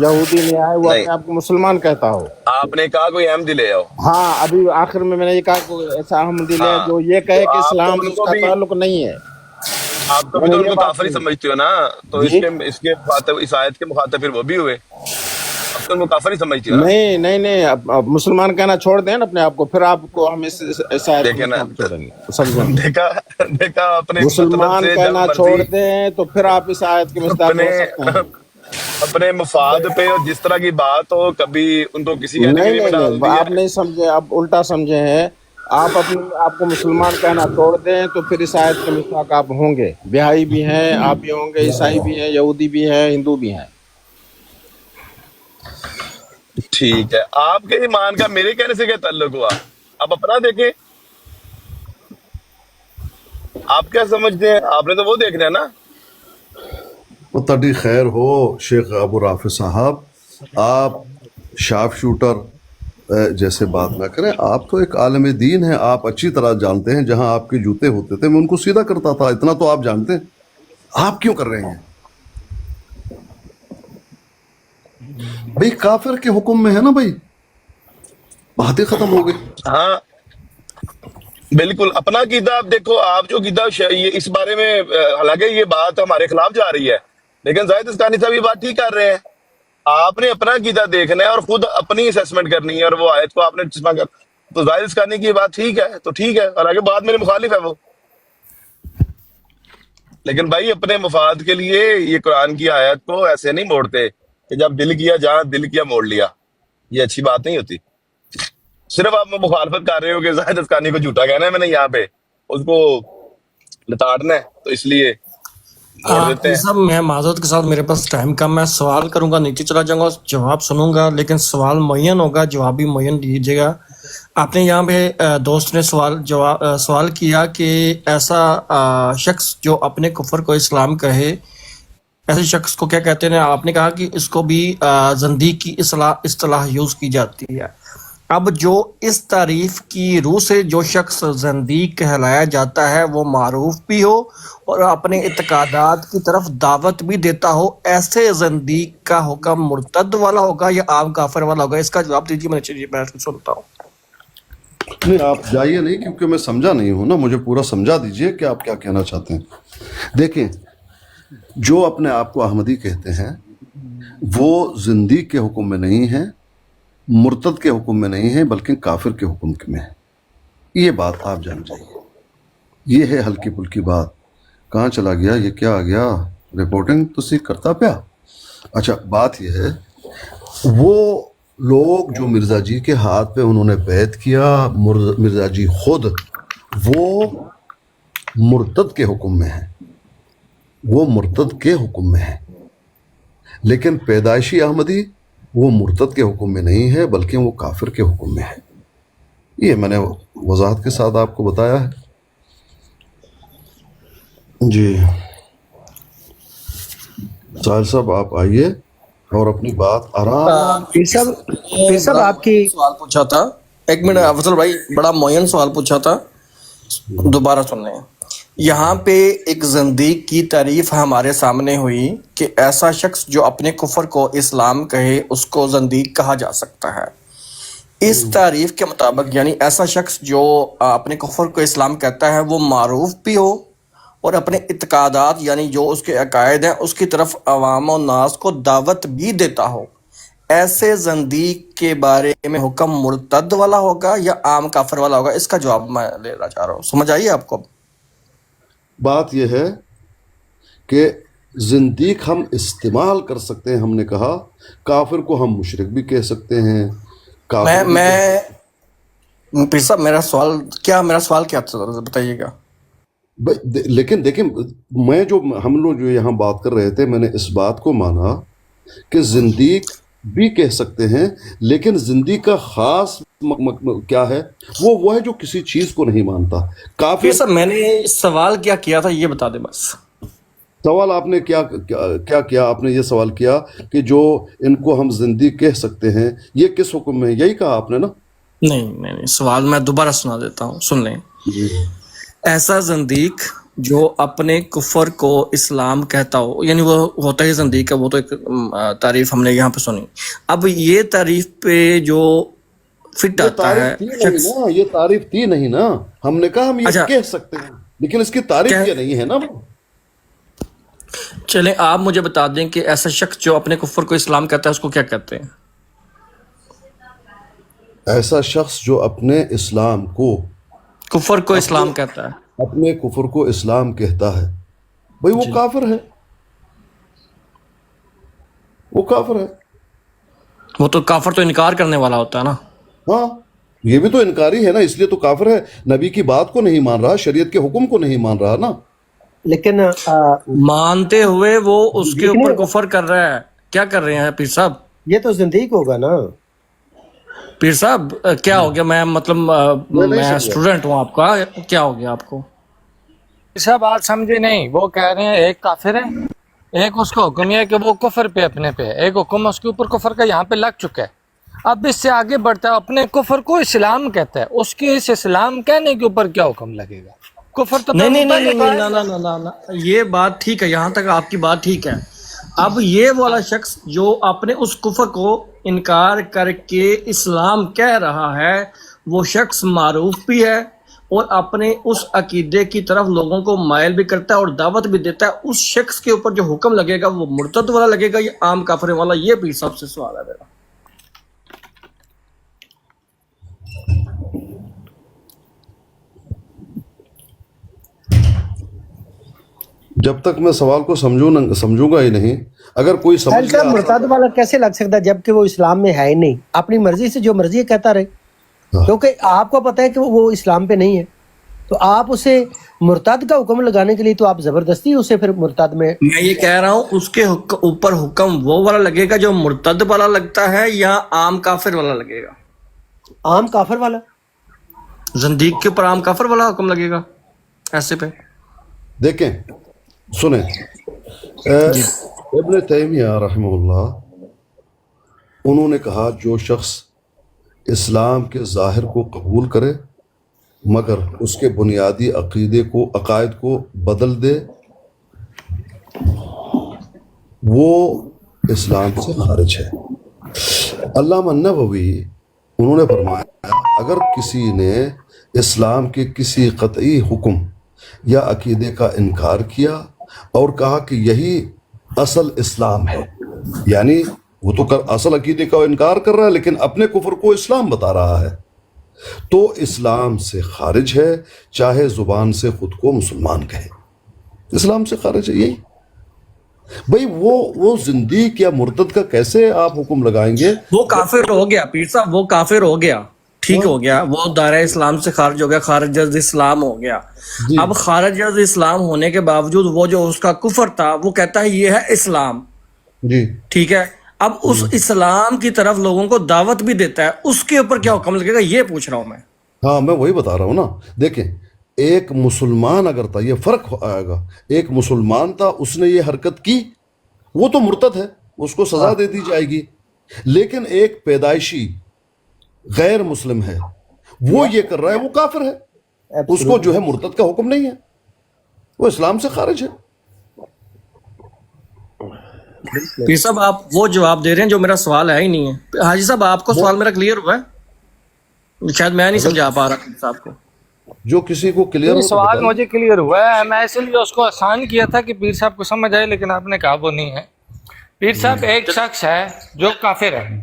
یہودی لے آئے، وہ نہیں، اپنے آپ کو مسلمان کہتا ہو. آپ نے کہا کوئی احمدی لے آؤ. ہاں، ابھی آخر میں نے یہ کہا کہ ایسا احمدی لے ہاں، جو یہ تو کہے کہ آپ تو اسلام سے ان اس کو کا بھی تعلق نہیں ہے. آپ تو میں بھی نے تو ان یہ کو بات کافر ہی کہی. سمجھتے ہو نا. تو جی اس کے مخاطب، اس آیت کے مخاطب پھر وہ بھی ہوئے. اب تو ان کو کافر ہی سمجھتے ہو نا. نہیں نہیں نہیں، اب مسلمان کہنا چھوڑ دیں نا اپنے آپ کو، پھر آپ کو ہم اس آیت کو دیکھیں نا، مسلمان چھوڑیں گے. سمجھیں، دیکھا اپنے مطلب مسلمان سے جب کہنا چھوڑ مرضی دیں تو پھر آپ اس آیت کے مصداق اپنے ہو سکتے ہیں. اپنے مفاد پہ اور جس طرح کی بات ہو کبھی ان کو کسی نہیں کیٹیگری میں نہیں ڈال نہیں، دیا آپ نہیں سمجھے، آپ الٹا سمجھے ہیں. آپ اپنے آپ کو مسلمان کہنا چھوڑ دیں تو پھر اس آیت کے مصداق آپ ہوں گے. بہائی بھی ہیں، آپ بھی ہوں گے، عیسائی بھی ہیں، یہودی بھی ہیں، ہندو بھی ہیں. ٹھیک ہے. آپ کے ایمان کا میرے کہنے سے کیا تعلق ہوا؟ آپ اپنا دیکھیں، آپ کیا سمجھتے ہیں؟ آپ نے تو وہ دیکھنا ہے نا. وہ تڈی خیر ہو شیخ ابو رافع صاحب، آپ شارپ شوٹر جیسے بات نہ کریں. آپ تو ایک عالم دین ہیں، آپ اچھی طرح جانتے ہیں جہاں آپ کے جوتے ہوتے تھے میں ان کو سیدھا کرتا تھا. اتنا تو آپ جانتے ہیں. آپ کیوں کر رہے ہیں؟ بھئی کافر کے حکم میں ہے نا بھائی، باتیں ختم ہو گئی. ہاں بالکل. اپنا عقیدہ آپ دیکھو. آپ جو عقیدہ یہ اس بارے میں حالانکہ یہ بات ہمارے خلاف جا رہی ہے لیکن زاہد اسکانی صاحب یہ بات ٹھیک کر رہے ہیں. آپ نے اپنا عقیدہ دیکھنا ہے اور خود اپنی اسیسمنٹ کرنی ہے، اور وہ آیت کو آپ نے چشمہ کر. تو زاہد اسکانی کی یہ بات ٹھیک ہے تو ٹھیک ہے، حالانکہ بات میرے مخالف ہے وہ. لیکن بھائی اپنے مفاد کے لیے یہ قرآن کی آیت کو ایسے نہیں موڑتے کہ جب دل کیا جہاں دل کیا موڑ لیا. یہ اچھی بات نہیں ہوتی. صرف آپ مخالفت کر رہے ہو کہ زاہد اسکانی کو جھوٹا کہنا ہے میں نے یہاں پہ اس کو لتاڑنا ہے تو اس لیے موڑ دیتے یہ ہیں. سب میں معذرت کے ساتھ میرے پاس ٹائم کم ہے، سوال کروں گا، نیچے چلا جاؤں گا، جواب سنوں گا، لیکن سوال معین ہوگا، جواب بھی معین دیجیے گا. آپ نے یہاں پہ دوست نے سوال کیا کہ ایسا شخص جو اپنے کفر کو اسلام کہے، ایسے شخص کو کیا کہتے ہیں؟ آپ نے کہا کہ اس کو بھی زندیق کی اصطلاح یوز کی جاتی ہے. اب جو اس تعریف کی روح سے جو شخص زندیق کہلایا جاتا ہے وہ معروف بھی ہو اور اپنے اعتقادات کی طرف دعوت بھی دیتا ہو، ایسے زندیق کا حکم مرتد والا ہوگا یا عام کافر والا ہوگا؟ اس کا جواب دیجیے، میں چلیے بیٹھ کے سنتا ہوں. نہیں آپ جائیے نہیں، کیونکہ میں سمجھا نہیں ہوں نا. مجھے پورا سمجھا دیجئے کہ آپ کیا کہنا چاہتے ہیں. دیکھیں، جو اپنے آپ کو احمدی کہتے ہیں وہ زندیق کے حکم میں نہیں ہیں، مرتد کے حکم میں نہیں ہیں، بلکہ کافر کے حکم میں ہیں. یہ بات آپ جان جائیے. یہ ہے ہلکی پھلکی بات. کہاں چلا گیا یہ؟ کیا آ گیا؟ رپورٹنگ تو کرتا پیا. اچھا بات یہ ہے، وہ لوگ جو مرزا جی کے ہاتھ پہ انہوں نے بیعت کیا، مرزا جی خود وہ مرتد کے حکم میں ہیں، وہ مرتد کے حکم میں ہیں. لیکن پیدائشی احمدی وہ مرتد کے حکم میں نہیں ہے بلکہ وہ کافر کے حکم میں ہے. یہ میں نے وضاحت کے ساتھ آپ کو بتایا ہے. جی ساحل صاحب آپ آئیے اور اپنی بات آرام. پیر صاحب آپ کی سوال پوچھا تھا، ایک منٹ افضل بھائی، بڑا معین سوال پوچھا تھا، دوبارہ سن لیں. یہاں پہ ایک زندیق کی تعریف ہمارے سامنے ہوئی کہ ایسا شخص جو اپنے کفر کو اسلام کہے اس کو زندیق کہا جا سکتا ہے. اس تعریف کے مطابق یعنی ایسا شخص جو اپنے کفر کو اسلام کہتا ہے وہ معروف بھی ہو اور اپنے اعتقادات یعنی جو اس کے عقائد ہیں اس کی طرف عوام و ناس کو دعوت بھی دیتا ہو، ایسے زندیق کے بارے میں حکم مرتد والا ہوگا یا عام کافر والا ہوگا؟ اس کا جواب میں لینا چاہ رہا ہوں، سمجھ آئیے آپ کو؟ بات یہ ہے کہ زندیق ہم استعمال کر سکتے ہیں، ہم نے کہا کافر کو ہم مشرک بھی کہہ سکتے ہیں، کافر بھی پیر صاحب میرا سوال کیا تھا بتائیے گا؟ لیکن دیکھیں ہم لوگ جو یہاں بات کر رہے تھے، میں نے اس بات کو مانا کہ زندیق بھی کہہ سکتے ہیں، لیکن زندیق کا خاص کیا ہے؟ وہ ہے جو کسی چیز کو نہیں مانتا. پیر کافر صاحب میں نے سوال کیا تھا یہ بتا دیں بس. سوال آپ نے کیا کیا؟ آپ نے یہ سوال کیا کہ جو ان کو ہم زندیق کہہ سکتے ہیں یہ کس حکم میں ہے، یہی کہا آپ نے نا؟ نہیں، سوال میں دوبارہ سنا دیتا ہوں، سن لیں. ایسا زندیق جو اپنے کفر کو اسلام کہتا ہو، یعنی وہ ہوتا ہی زندیق ہے، وہ تو ایک تعریف ہم نے یہاں پہ سنی. اب یہ تعریف پہ جو فٹ آتا ہے یہ تعریف تھی نہیں نا، ہم نے کہا ہم یہ کہہ سکتے ہیں لیکن اس کی تعریف یہ نہیں ہے نا. چلیں آپ مجھے بتا دیں کہ ایسا شخص جو اپنے کفر کو اسلام کہتا ہے اس کو کیا کہتے ہیں؟ ایسا شخص جو اپنے اسلام کو کفر کو اسلام کہتا ہے، اپنے کفر کو اسلام کہتا ہے، بھئی وہ کافر ہے، وہ کافر ہے. وہ تو کافر تو انکار کرنے والا ہوتا ہے نا. ہاں یہ بھی تو انکاری ہے نا، اس لیے تو کافر ہے. نبی کی بات کو نہیں مان رہا، شریعت کے حکم کو نہیں مان رہا نا. لیکن مانتے ہوئے وہ اس کے اوپر کفر کر رہا ہے. کیا کر رہے ہیں پیر صاحب؟ یہ تو زندیق ہوگا نا. پیر صاحب کیا ہو گیا؟ میں مطلب میں اسٹوڈنٹ ہوں آپ کا، کیا ہو گیا آپ کو؟ صاحب آپ سمجھے نہیں، وہ کہہ رہے ہیں ایک کافر ہے، ایک اس کا حکم یہ ہے کہ وہ کفر پہ اپنے پہ ہے، ایک حکم اس کے اوپر کفر کا یہاں پہ لگ چکا ہے. اب اس سے آگے بڑھتا ہے، اپنے کفر کو اسلام کہتا ہے، اس کے اس اسلام کہنے کے اوپر کیا حکم لگے گا؟ کفر تو نہیں، یہ بات ٹھیک ہے، یہاں تک آپ کی بات ٹھیک ہے. اب یہ والا شخص جو اپنے اس کفر کو انکار کر کے اسلام کہہ رہا ہے، وہ شخص معروف بھی ہے اور اپنے اس عقیدے کی طرف لوگوں کو مائل بھی کرتا ہے اور دعوت بھی دیتا ہے. اس شخص کے اوپر جو حکم لگے گا وہ مرتد والا لگے گا یا عام کافر والا؟ یہ پیر صاحب سے سوال ہے میرا. جب تک میں سوال کو سمجھوں گا ہی نہیں، اگر کوئی سمجھ صاحب مرتد والا کیسے لگ سکتا ہے جبکہ وہ اسلام میں ہے ہی نہیں؟ اپنی مرضی سے جو مرضی کہتا رہے، کیونکہ آپ کو پتہ ہے کہ وہ اسلام پہ نہیں ہے، تو آپ اسے مرتد کا حکم لگانے کے لیے تو آپ زبردستی اسے پھر مرتد میں یہ کہہ رہا ہوں اس کے اوپر حکم وہ والا لگے گا جو مرتد والا لگتا ہے یا عام کافر والا لگے گا؟ عام کافر والا. زندیق کے اوپر عام کافر والا حکم لگے گا ایسے پہ؟ دیکھیں سنیں، ابن تیمیہ رحمہ اللہ انہوں نے کہا جو شخص اسلام کے ظاہر کو قبول کرے مگر اس کے بنیادی عقائد کو بدل دے وہ اسلام سے خارج ہے. علامہ نووی انہوں نے فرمایا اگر کسی نے اسلام کے کسی قطعی حکم یا عقیدے کا انکار کیا اور کہا کہ یہی اصل اسلام ہے، یعنی وہ تو اصل عقیدے کا انکار کر رہا ہے لیکن اپنے کفر کو اسلام بتا رہا ہے، تو اسلام سے خارج ہے، چاہے زبان سے خود کو مسلمان کہے، اسلام سے خارج ہے. یہی بھئی وہ زندیق یا مرتد کا کیسے آپ حکم لگائیں گے؟ وہ کافر ہو گیا پیر صاحب، وہ کافر ہو گیا، ٹھیک ہو گیا، وہ دائرہ اسلام سے خارج ہو گیا، خارج از اسلام ہو گیا. اب خارج از اسلام ہونے کے باوجود وہ جو اس کا کفر تھا وہ کہتا ہے یہ ہے اسلام، جی ٹھیک ہے. اب اس اسلام کی طرف لوگوں کو دعوت بھی دیتا ہے، اس کے اوپر کیا حکم لگے گا یہ پوچھ رہا ہوں میں. ہاں میں وہی بتا رہا ہوں نا. دیکھیں ایک مسلمان اگر تھا، یہ فرق آئے گا، ایک مسلمان تھا اس نے یہ حرکت کی وہ تو مرتد ہے، اس کو سزا دے دی جائے گی. لیکن ایک پیدائشی غیر مسلم ہے وہ یہ کر رہا ہے، وہ کافر ہے، اس کو جو ہے مرتد کا حکم نہیں ہے، وہ اسلام سے خارج ہے. پیر صاحب آپ وہ جواب دے رہے ہیں جو میرا سوال ہے ہی نہیں ہے. حاجی صاحب آپ کو سوال میرا کلیئر ہوا ہے؟ شاید میں نہیں سمجھا پا رہا پیر صاحب کو. جو کسی کو کلیئر ہو سوال مجھے کلیئر ہوا ہے، میں اس لیے اس کو آسان کیا تھا کہ پیر صاحب کو سمجھ آئے، لیکن آپ نے کہا وہ نہیں ہے. پیر صاحب ایک شخص ہے جو کافر ہے،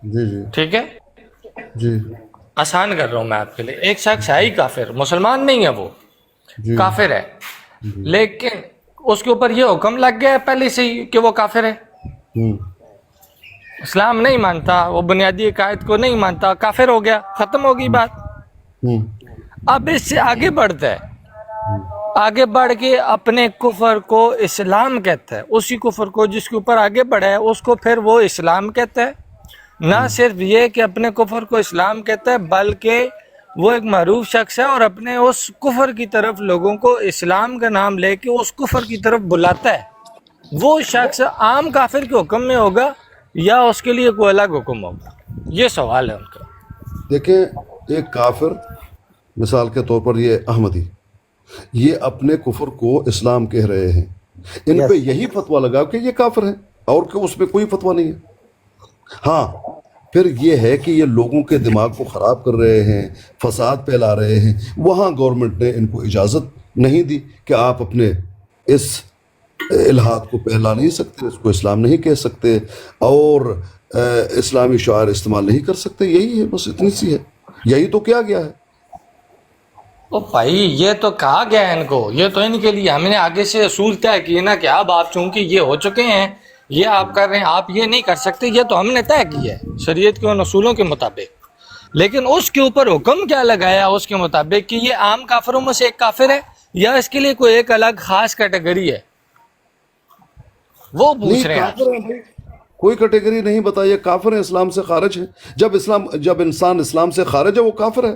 جی جی ٹھیک ہے، جی آسان کر رہا ہوں میں آپ کے لیے، ایک شخص ہے ہی کافر، مسلمان نہیں ہے، وہ جی کافر ہے، لیکن اس کے اوپر یہ حکم لگ گیا ہے پہلے سے ہی کہ وہ کافر ہے، ہوں اسلام نہیں مانتا، وہ بنیادی عقائد کو نہیں مانتا، کافر ہو گیا، ختم ہو گئی بات۔ ہوں اب اس سے آگے بڑھتا ہے، آگے بڑھ کے اپنے کفر کو اسلام کہتا ہے، اسی کفر کو جس کے اوپر آگے بڑھا ہے اس کو پھر وہ اسلام کہتا ہے۔ نہ صرف یہ کہ اپنے کفر کو اسلام کہتا ہے، بلکہ وہ ایک معروف شخص ہے اور اپنے اس کفر کی طرف لوگوں کو اسلام کا نام لے کے اس کفر کی طرف بلاتا ہے۔ وہ شخص عام کافر کے حکم میں ہوگا یا اس کے لیے کوئی الگ حکم ہوگا؟ یہ سوال ہے ان کا۔ دیکھیں، ایک کافر مثال کے طور پر یہ احمدی، یہ اپنے کفر کو اسلام کہہ رہے ہیں، ان پہ یہی فتویٰ لگا کہ یہ کافر ہیں اور کہ اس پہ کوئی فتویٰ نہیں ہے۔ ہاں پھر یہ ہے کہ یہ لوگوں کے دماغ کو خراب کر رہے ہیں، فساد پھیلا رہے ہیں، وہاں گورنمنٹ نے ان کو اجازت نہیں دی کہ آپ اپنے اس الہاد کو پھیلا نہیں سکتے، اس کو اسلام نہیں کہہ سکتے اور اسلامی شعائر استعمال نہیں کر سکتے۔ یہی ہے، بس اتنی سی ہے، یہی تو کیا گیا ہے۔ او بھائی یہ تو کہا گیا ہے ان کو، یہ تو ان کے لیے ہم نے آگے سے اصول طے کیے نا کہ اب آپ چونکہ یہ ہو چکے ہیں، یہ آپ کر رہے ہیں، آپ یہ نہیں کر سکتے، یہ تو ہم نے طے کیا ہے شریعت کے ان اصولوں کے مطابق۔ لیکن اس کے اوپر حکم کیا لگایا اس کے مطابق کہ یہ عام کافروں میں سے ایک کافر ہے یا اس کے لیے کوئی ایک الگ خاص کیٹیگری ہے، وہ پوچھ رہے ہیں۔ کوئی کیٹیگری نہیں بتائی، کافر ہیں، اسلام سے خارج ہیں۔ جب انسان اسلام سے خارج ہے وہ کافر ہے۔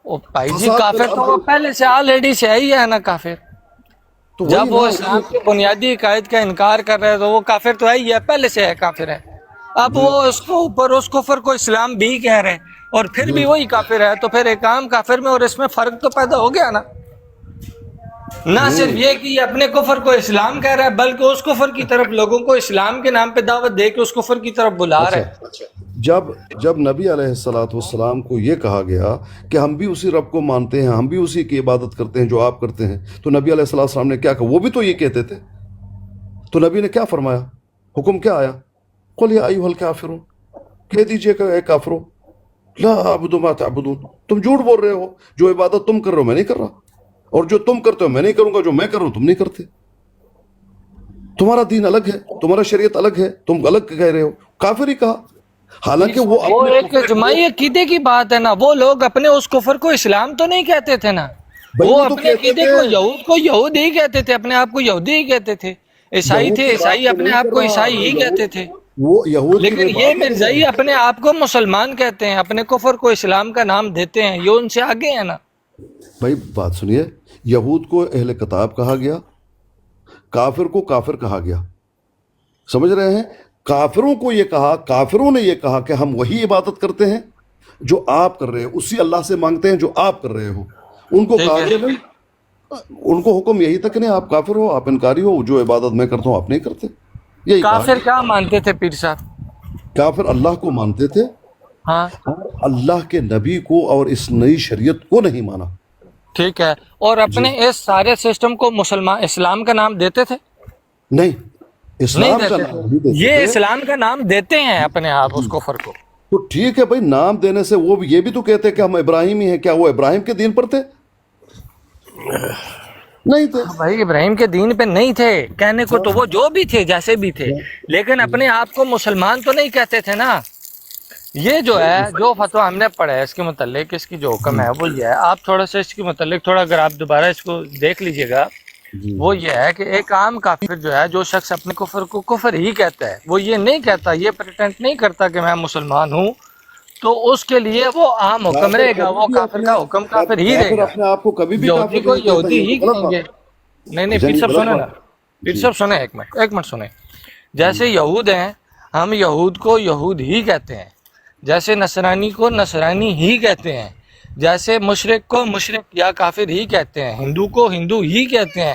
او بھائی جی کافر تو وہ پہلے سے آلریڈی سے ہی ہے نا کافر، جب وہ اسلام کے بنیادی عقائد کا انکار کر رہے تو وہ کافر تو ہے ہی ہے، پہلے سے ہے کافر ہے۔ اب وہ اس کو اوپر اس کفر کو اسلام بھی کہہ رہے ہیں اور پھر بھی وہی کافر ہے، تو پھر ایک عام کافر میں اور اس میں فرق تو پیدا ہو گیا نا۔ نہ صرف یہ کہ یہ اپنے کفر کو اسلام کہہ رہا ہے بلکہ اس کفر کی طرف لوگوں کو اسلام کے نام پہ دعوت دے کے اس کفر کی طرف بلا رہا ہے۔ جب نبی علیہ السلام کو یہ کہا گیا کہ ہم بھی اسی رب کو مانتے ہیں، ہم بھی اسی کی عبادت کرتے ہیں جو آپ کرتے ہیں، تو نبی علیہ السلام نے کیا کہا؟ وہ بھی تو یہ کہتے تھے، تو نبی نے کیا فرمایا؟ حکم کیا آیا؟ قل یا ایھا الکافرون، کہہ دیجئے کہ اے کافرو، لا اعبد ما تعبدون، تم جھوٹ بول رہے ہو، جو عبادت تم کر رہے ہو میں نہیں کر رہا، اور جو تم کرتے ہو میں نہیں کروں گا، جو میں کر رہا ہوں تم نہیں کرتے، تمہارا دین الگ ہے، تمہارا شریعت الگ ہے، تم الگ کہہ رہے ہو، کافر ہی کہا۔ حالانکہ وہ ایک اجماعی عقیدے کی بات ہے نا، وہ لوگ اپنے اس کفر کو اسلام تو نہیں کہتے تھے نا، وہ اپنے عقیدے کو یہود ہی کہتے تھے، اپنے آپ کو یہودی ہی کہتے تھے، عیسائی تھے عیسائی اپنے آپ کو عیسائی ہی کہتے تھے، لیکن یہ مرزائی اپنے آپ کو مسلمان کہتے ہیں، اپنے کفر کو اسلام کا نام دیتے ہیں، یہ ان سے آگے ہیں نا۔ بھائی بات سنیے، یہود کو اہل کتاب کہا گیا، کافر کو کافر کہا گیا، سمجھ رہے ہیں؟ کافروں کو یہ کہا، کافروں نے یہ کہا کہ ہم وہی عبادت کرتے ہیں جو آپ کر رہے ہو، اسی اللہ سے مانگتے ہیں جو آپ کر رہے ہو۔ ان کو کہا کہ نہیں، ان کو حکم یہی تک نہیں، آپ کافر ہو، آپ انکاری ہو، جو عبادت میں کرتا ہوں آپ نہیں کرتے۔ یہی کافر کیا مانتے تھے پیر صاحب؟ کافر اللہ کو مانتے تھے، ہاں اللہ کے نبی کو اور اس نئی شریعت کو نہیں مانا۔ ٹھیک ہے، اور اپنے اس سارے سسٹم کو اسلام کا نام دیتے تھے؟ نہیں، اسلام کا نام نہیں دیتے یہ تھے۔ اسلام کا نام دیتے ہیں اپنے آپ اس کفر کو۔ تو ٹھیک ہے بھائی، نام دینے سے وہ یہ بھی تو کہتے کہ ہم ابراہیمی ہیں، کیا وہ ابراہیم کے دین پر تھے؟ نہیں تھے بھائی ابراہیم کے دین پہ نہیں تھے، کہنے کو تو وہ جو بھی تھے جیسے بھی تھے، لیکن اپنے آپ کو مسلمان تو نہیں کہتے تھے نا۔ یہ جو ہے جو فتویٰ ہم نے پڑھا ہے اس کے متعلق، اس کی جو حکم ہے وہ یہ ہے، آپ تھوڑا سا اس کے متعلق تھوڑا اگر آپ دوبارہ اس کو دیکھ لیجئے گا، وہ یہ ہے کہ ایک عام کافر جو ہے، جو شخص اپنے کفر کو کفر ہی کہتا ہے، وہ یہ نہیں کہتا، یہ پریٹینڈ نہیں کرتا کہ میں مسلمان ہوں، تو اس کے لیے وہ عام حکم رہے گا، وہ کافر کا حکم کافر ہی رہے گا، اپنے آپ کو کبھی بھی یہودی کو یہودی ہی کہیں گے۔ نہیں پیر صاحب سنیں نا، پیر صاحب سنیں، ایک منٹ سنیں۔ جیسے یہود ہیں، ہم یہود کو یہود ہی کہتے ہیں، جیسے نصرانی کو نصرانی ہی کہتے ہیں، جیسے مشرک کو مشرک یا کافر ہی کہتے ہیں، ہندو کو ہندو ہی کہتے ہیں،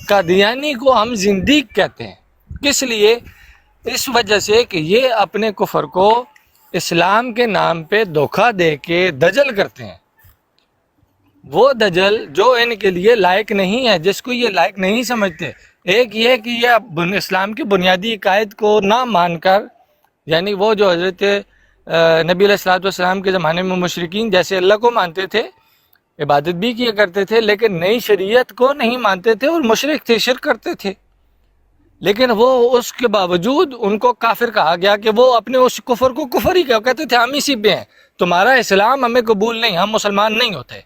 قادیانی کو ہم زندیق کہتے ہیں۔ کس لیے؟ اس وجہ سے کہ یہ اپنے کفر کو اسلام کے نام پہ دھوکہ دے کے دجل کرتے ہیں۔ وہ دجل جو ان کے لیے لائق نہیں ہے، جس کو یہ لائق نہیں سمجھتے. ایک یہ کہ یہ اسلام کی بنیادی عقائد کو نہ مان کر، یعنی وہ جو حضرت نبی علیہ الصلوۃ والسلام کے زمانے میں مشرکین جیسے اللہ کو مانتے تھے، عبادت بھی کیا کرتے تھے، لیکن نئی شریعت کو نہیں مانتے تھے اور مشرک تھے، شرک کرتے تھے. لیکن وہ اس کے باوجود ان کو کافر کہا گیا کہ وہ اپنے اس کفر کو کفر ہی کہتے تھے. ہم اسی پہ ہیں، تمہارا اسلام ہمیں قبول نہیں، ہم مسلمان نہیں ہوتے.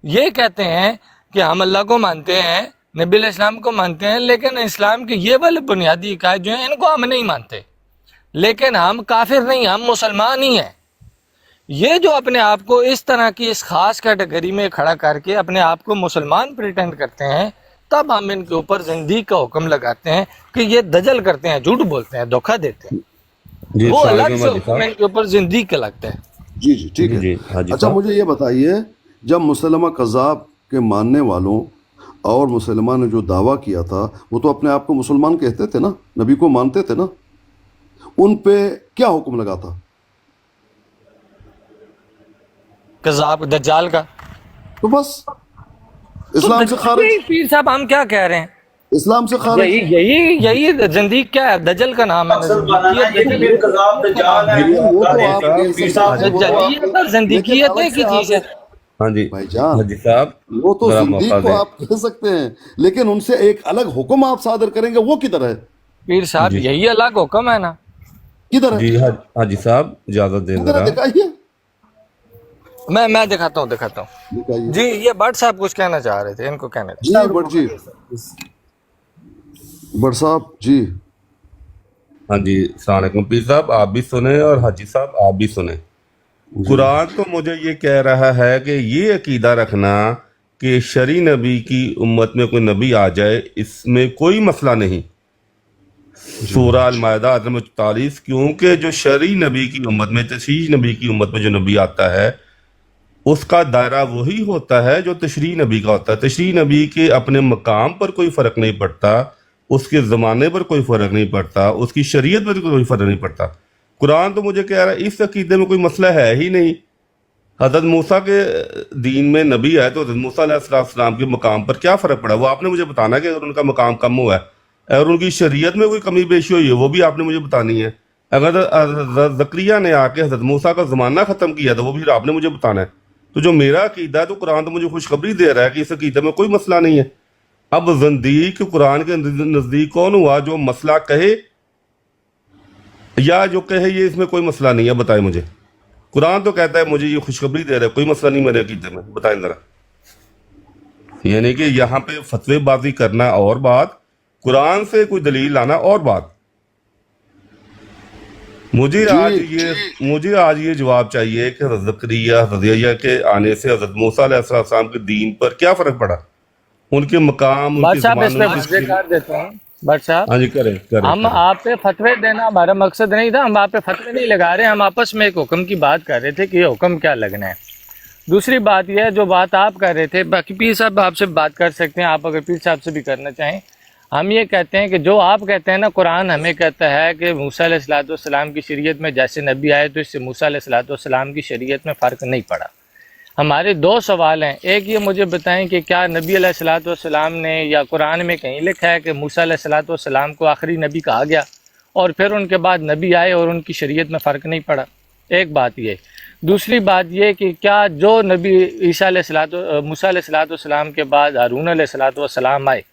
یہ کہتے ہیں کہ ہم اللہ کو مانتے ہیں، نبی علیہ السلام کو مانتے ہیں، لیکن اسلام کے یہ والے بنیادی عقائد جو ہیں ان کو ہم نہیں مانتے. لیکن ہم کافر نہیں، ہم مسلمان ہی ہیں. یہ جو اپنے آپ کو اس طرح کی اس خاص کیٹیگری میں کھڑا کر کے اپنے آپ کو مسلمان پریٹینڈ کرتے ہیں، تب ہم ان کے اوپر زندگی کا حکم لگاتے ہیں کہ یہ دجل کرتے ہیں، جھوٹ بولتے ہیں، دھوکہ دیتے ہیں. وہ الگ سے حکم ان کے اوپر زندگی کا لگتا ہے. جی جی ٹھیک ہے. اچھا مجھے یہ بتائیے، جب مسلمہ کذاب کے ماننے والوں اور مسلمان نے جو دعویٰ کیا تھا، وہ تو اپنے آپ کو مسلمان کہتے تھے نا، نبی کو مانتے تھے نا، ان پہ کیا حکم لگا تھا؟ کذاب دجال کا. تو بس اسلام سے خارج. پیر صاحب ہم کیا کہہ رہے ہیں؟ اسلام سے خارج. یہی زندگی کیا ہے؟ دجل کا نام ہے. مقصد بنانا یہ کہ پھر کذاب دجال ہے. وہ تو آپ کہہ سکتے ہیں. زندگیت ایک ہی چیز ہے. ہاں جی بھائی جان حاجی صاحب وہ تو ذرا زندگی موقع کو دیں. آپ کہہ سکتے ہیں، لیکن ان سے ایک الگ حکم آپ صادر کریں گے، وہ کدھر ہے؟ پیر صاحب یہی الگ حکم ہے نا. کدھر ہے؟ جی حاجی صاحب اجازت دیں کدھر ذرا. ہے؟ دکھائیے میں دکھاتا ہوں. دکھائیے. جی یہ بٹ صاحب کچھ کہنا چاہ رہے تھے، ان کو کہنا جی بٹ صاحب جی. ہاں جی السلام علیکم پیر صاحب، آپ بھی سنیں اور حاجی صاحب آپ بھی سنیں. قرآن تو مجھے یہ کہہ رہا ہے کہ یہ عقیدہ رکھنا کہ شرعی نبی کی امت میں کوئی نبی آ جائے، اس میں کوئی مسئلہ نہیں. سورہ المائدہ آیت نمبر 44، کیونکہ جو شرعی نبی کی امت میں، تشریعی نبی کی امت میں جو نبی آتا ہے، اس کا دائرہ وہی ہوتا ہے جو تشریعی نبی کا ہوتا ہے. تشریعی نبی کے اپنے مقام پر کوئی فرق نہیں پڑتا، اس کے زمانے پر کوئی فرق نہیں پڑتا، اس کی شریعت پر کوئی فرق نہیں پڑتا. قرآن تو مجھے کہہ رہا ہے اس عقیدے میں کوئی مسئلہ ہے ہی نہیں. حضرت موسیٰ کے دین میں نبی ہے تو حضرت موسیٰ علیہ السلام کے مقام پر کیا فرق پڑا؟ وہ آپ نے مجھے بتانا کہ اگر ان کا مقام کم ہوا ہے اور ان کی شریعت میں کوئی کمی بیشی ہوئی ہے، وہ بھی آپ نے مجھے بتانی ہے. اگر حضرت زکریا نے آ کے حضرت موسیٰ کا زمانہ ختم کیا تھا، وہ بھی آپ نے مجھے بتانا ہے. تو جو میرا عقیدہ ہے تو قرآن تو مجھے خوشخبری دے رہا ہے کہ اس عقیدے میں کوئی مسئلہ نہیں ہے. اب زندیق قرآن کے نزدیک کون ہوا جو مسئلہ کہے یا جو کہے یہ اس میں کوئی مسئلہ نہیں ہے؟ بتائیں مجھے. قرآن تو کہتا ہے، مجھے یہ خوشخبری دے رہا ہے کوئی مسئلہ نہیں میرے عقیدے میں. بتائیں ذرا. یعنی کہ یہاں پہ فتوے بازی کرنا اور بات، قرآن سے کوئی دلیل لانا اور بات. مجھے آج یہ جواب چاہیے کہ حضرت زکریا حضرت یحییٰ کے آنے سے حضرت موسیٰ علیہ السلام کے دین پر کیا فرق پڑا؟ ان کے مقام، ان کے زمانے کر دیتا ہوں. بٹ صاحب ہاں جی کریں. ہم آپ پہ فتوے دینا ہمارا مقصد نہیں تھا، ہم آپ پہ فتوے نہیں لگا رہے، ہم آپس میں ایک حکم کی بات کر رہے تھے کہ یہ حکم کیا لگنا ہے. دوسری بات یہ ہے جو بات آپ کر رہے تھے، باقی پیر صاحب آپ سے بات کر سکتے ہیں، آپ اگر پیر صاحب سے بھی کرنا چاہیں. ہم یہ کہتے ہیں کہ جو آپ کہتے ہیں نا، قرآن ہمیں کہتا ہے کہ موسیٰ علیہ السلام کی شریعت میں جیسے نبی آئے تو اس سے موسیٰ علیہ السلام کی شریعت میں فرق نہیں پڑا. ہمارے دو سوال ہیں. ایک یہ مجھے بتائیں کہ کیا نبی علیہ السلام نے یا قرآن میں کہیں لکھا ہے کہ موسیٰ علیہ السلام کو آخری نبی کہا گیا اور پھر ان کے بعد نبی آئے اور ان کی شریعت میں فرق نہیں پڑا؟ ایک بات یہ. دوسری بات یہ کہ کیا جو نبی موسیٰ علیہ السلام کے بعد ہارون علیہ السلام آئے،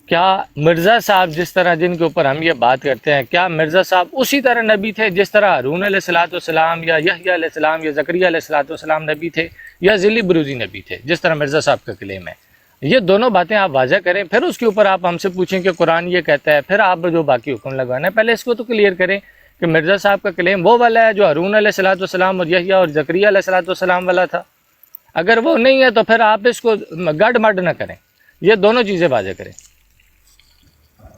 کیا مرزا صاحب جس طرح جن کے اوپر ہم یہ بات کرتے ہیں، کیا مرزا صاحب اسی طرح نبی تھے جس طرح ہارون علیہ السلام یا یحییٰ علیہ السلام یا زکریا علیہ السلام نبی تھے، یا ذیلی بروزی نبی تھے جس طرح مرزا صاحب کا کلیم ہے؟ یہ دونوں باتیں آپ واضح کریں، پھر اس کے اوپر آپ ہم سے پوچھیں کہ قرآن یہ کہتا ہے، پھر آپ جو باقی حکم لگوانا ہے پہلے اس کو تو کلیئر کریں کہ مرزا صاحب کا کلیم وہ والا ہے جو ہارون علیہ السلام اور یحییٰ اور زکریا علیہ السلام والا تھا. اگر وہ نہیں ہے تو پھر آپ اس کو گڈ مڈ نہ کریں، یہ دونوں چیزیں واضح کریں.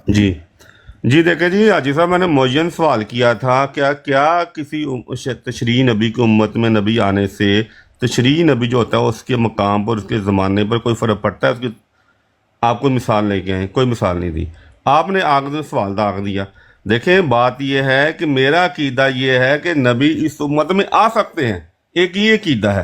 جی دیکھیں جی حاجی صاحب، میں نے معین سوال کیا تھا کیا کسی تشریعی نبی کی امت میں نبی آنے سے تشریعی نبی جو ہوتا ہے اس کے مقام پر، اس کے زمانے پر کوئی فرق پڑتا ہے؟ اس کی آپ کوئی مثال لے کے آئیں، کوئی مثال نہیں دی. آپ نے آگے سوال داغ دیا. دیکھیں بات یہ ہے کہ میرا عقیدہ یہ ہے کہ نبی اس امت میں آ سکتے ہیں، ایک یہ عقیدہ ہے.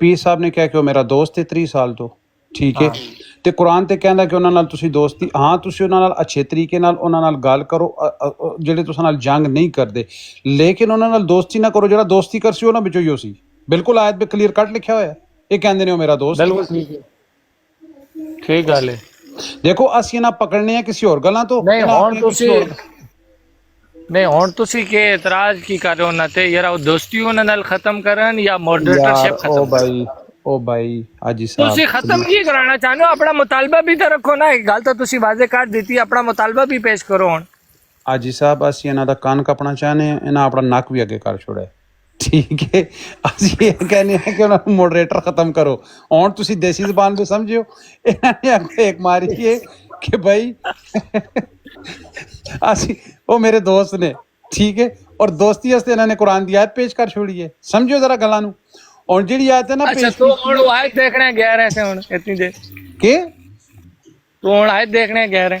ਪੀਰ ਸਾਹਿਬ ਨੇ ਕਿਹਾ ਕਿ ਉਹ ਮੇਰਾ ਦੋਸਤ ਹੈ 30 ਸਾਲ ਤੋਂ, ਠੀਕ ਹੈ, ਤੇ ਕੁਰਾਨ ਤੇ ਕਹਿੰਦਾ ਕਿ ਉਹਨਾਂ ਨਾਲ ਤੁਸੀਂ ਦੋਸਤੀ, ਹਾਂ ਤੁਸੀਂ ਉਹਨਾਂ ਨਾਲ ਅੱਛੇ ਤਰੀਕੇ ਨਾਲ ਉਹਨਾਂ ਨਾਲ ਗੱਲ ਕਰੋ ਜਿਹੜੇ ਤੁਸੀਂ ਨਾਲ ਜੰਗ ਨਹੀਂ ਕਰਦੇ, ਲੇਕਿਨ ਉਹਨਾਂ ਨਾਲ ਦੋਸਤੀ ਨਾ ਕਰੋ ਜਿਹੜਾ ਦੋਸਤੀ ਕਰ ਸੀ ਉਹਨਾਂ ਵਿੱਚੋਂ ਹੀ ਹੋ ਸੀ। ਬਿਲਕੁਲ ਆਇਤ 'ਤੇ ਕਲੀਅਰ ਕੱਟ ਲਿਖਿਆ ਹੋਇਆ, ਇਹ ਕਹਿੰਦੇ ਨੇ ਉਹ ਮੇਰਾ ਦੋਸਤ। ਬਿਲਕੁਲ ਠੀਕ ਗੱਲ ਹੈ। ਦੇਖੋ ਅਸੀਂ ਨਾ ਪਕੜਨੇ ਆ ਕਿਸੇ ਹੋਰ ਗੱਲਾਂ ਤੋਂ, ਨਹੀਂ ਹੁਣ ਤੁਸੀਂ ਕਿ ਇਤਰਾਜ਼ ਕੀ ਕਰ ਰਹੇ ਹੋ ਨਾ ਤੇ ਯਾਰ ਉਹ ਦੋਸਤੀ ਉਹਨਾਂ ਨਾਲ ਖਤਮ ਕਰਨ ਜਾਂ ਮੋਡਰੇਟਰਸ਼ਿਪ ਖਤਮ ਉਹ ਭਾਈ ਹਾਜੀ ਸਾਹਿਬ ਤੁਸੀਂ ਖਤਮ ਕੀ ਕਰਾਉਣਾ ਚਾਹੁੰਦੇ ਹੋ? ਆਪਣਾ ਮੁਤਾਲਬਾ ਵੀ ਤਾਂ ਰੱਖੋ ਨਾ, ਇੱਕ ਗੱਲ ਤਾਂ ਤੁਸੀਂ ਵਾਜ਼ੇ ਕਰ ਦਿੱਤੀ, ਆਪਣਾ ਮੁਤਾਲਬਾ ਵੀ ਪੇਸ਼ ਕਰੋ। ਹੁਣ ਹਾਜੀ ਸਾਹਿਬ ਅਸੀਂ ਇਹਨਾਂ ਦਾ ਕੰਨ ਕੱਪਣਾ ਚਾਹੁੰਦੇ ਹਾਂ, ਇਹਨਾਂ ਆਪਣਾ ਨੱਕ ਵੀ ਅੱਗੇ ਕਰ ਛੋੜਿਆ, ਠੀਕ ਹੈ। ਅਸੀਂ ਇਹ ਕਹਿੰਦੇ ਹਾਂ ਕਿ ਉਹਨਾਂ ਨੂੰ ਮੋਡਰੇਟਰ ਖਤਮ ਕਰੋ। ਹੁਣ ਤੁਸੀਂ ਦੇਸੀ ਜ਼ਬਾਨ ਵਿੱਚ ਸਮਝਿਓ, ਇਹਨਾਂ ਨੇ ਅੱਗੇ ਇੱਕ ਮਾਰੀ ਹੈ ਕਿ ਭਾਈ ਅਸੀਂ ਉਹ ਮੇਰੇ ਦੋਸਤ ਨੇ, ਠੀਕ ਹੈ, ਔਰ ਦੋਸਤੀ ਵਾਸਤੇ ਇਹਨਾਂ ਨੇ ਕੁਰਾਨ ਦੀ ਆਇਤ ਪੇਸ਼ ਕਰ ਛੋੜੀ ਹੈ। ਸਮਝਿਓ ਜ਼ਰਾ ਗੱਲਾਂ ਨੂੰ। ਹੁਣ ਜਿਹੜੀ ਆਇਤ ਹੈ ਨਾ ਅੱਛਾ ਤੂੰ ਹੁਣ ਆਇਤ ਦੇਖਣੇ ਗਿਆ ਰਹੇ ਸੇ ਹੁਣ ਇਤਨੀ ਦੇਰ ਕਿ ਤੂੰ ਹੁਣ ਆਇਤ ਦੇਖਣੇ ਗਿਆ ਰਹੇ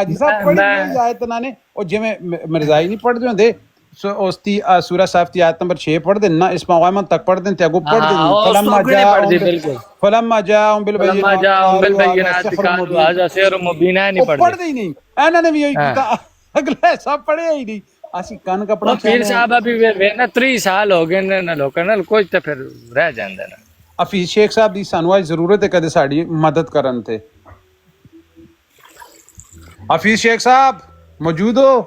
ਅੱਜ ਸਾਹਿਬ ਪੜ੍ਹੀ ਆਇਤ ਇਹਨਾਂ ਨੇ, ਉਹ ਜਿਵੇਂ ਮਿਰਜ਼ਾਈ ਨਹੀਂ ਪੜ੍ਹਦੇ ਹੁੰਦੇ ਉਸ ਦੀ ਸੂਰਾ ਸਾਫ ਦੀ ਆਇਤ ਨੰਬਰ 6 ਪੜ੍ਹਦੇ ਨਾ, ਇਸ ਮੁਕਾਮਤ ਤੱਕ ਪੜ੍ਹਦੇ ਤੇ ਅੱਗੋਂ ਪੜ੍ਹਦੇ ਫਲਮਾ ਜਾਉ ਬਿਲਬੈਨਾਤ ਕਾਲੂ ਹਾਜ਼ਾ ਸਿਰ ਮੁਬੀਨਾ ਨਹੀਂ ਪੜ੍ਹਦੇ ਹੀ ਨਹੀਂ। ਇਹਨਾਂ ਨੇ ਵੀ ਉਹੀ ਕੀਤਾ, ਅਗਲੇ ਸਭ ਪੜ੍ਹਿਆ ਹੀ ਨਹੀਂ। ਅਸੀਂ ਕੰਨ ਕਪੜਾ ਪੀਰ ਸਾਹਿਬ ਅਭੀ ਵੇ ਨਾ 30 ਸਾਲ ਹੋ ਗਏ ਨੇ ਨਾ ਲੋਕਾਂ ਨਾਲ, ਕੋਈ ਤਾਂ ਫਿਰ ਰਹਿ ਜਾਂਦਾ ਨਾ। ਹਫੀਜ਼ ਸ਼ੇਖ ਸਾਹਿਬ ਦੀ ਸਾਨੂੰ ਅੱਜ ਜ਼ਰੂਰਤ ਹੈ ਕਦੇ ਸਾਡੀ ਮਦਦ ਕਰਨ ਤੇ। ਹਫੀਜ਼ ਸ਼ੇਖ ਸਾਹਿਬ ਮੌਜੂਦ ਹੋ?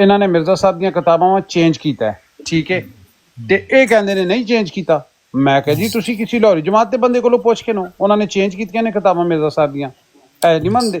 ਇਹਨਾਂ ਨੇ ਮਿਰਜ਼ਾ ਸਾਹਿਬ ਦੀਆਂ ਕਿਤਾਬਾਂ ਚੇਂਜ ਕੀਤਾ ਹੈ, ਠੀਕ ਹੈ, ਤੇ ਇਹ ਕਹਿੰਦੇ ਨੇ ਨਹੀਂ ਚੇਂਜ ਕੀਤਾ। ਮੈਂ ਕਿਹਾ ਜੀ ਤੁਸੀਂ ਕਿਸੇ ਲਾਹੌਰੀ ਜਮਾਤ ਦੇ ਬੰਦੇ ਕੋਲੋਂ ਪੁੱਛ ਕੇ ਨੋ, ਉਹਨਾਂ ਨੇ ਚੇਂਜ ਕੀਤੀਆਂ ਨੇ ਕਿਤਾਬਾਂ ਮਿਰਜ਼ਾ ਸਾਹਿਬ ਦੀਆਂ, ਐ ਨਹੀਂ ਮੰਨਦੇ।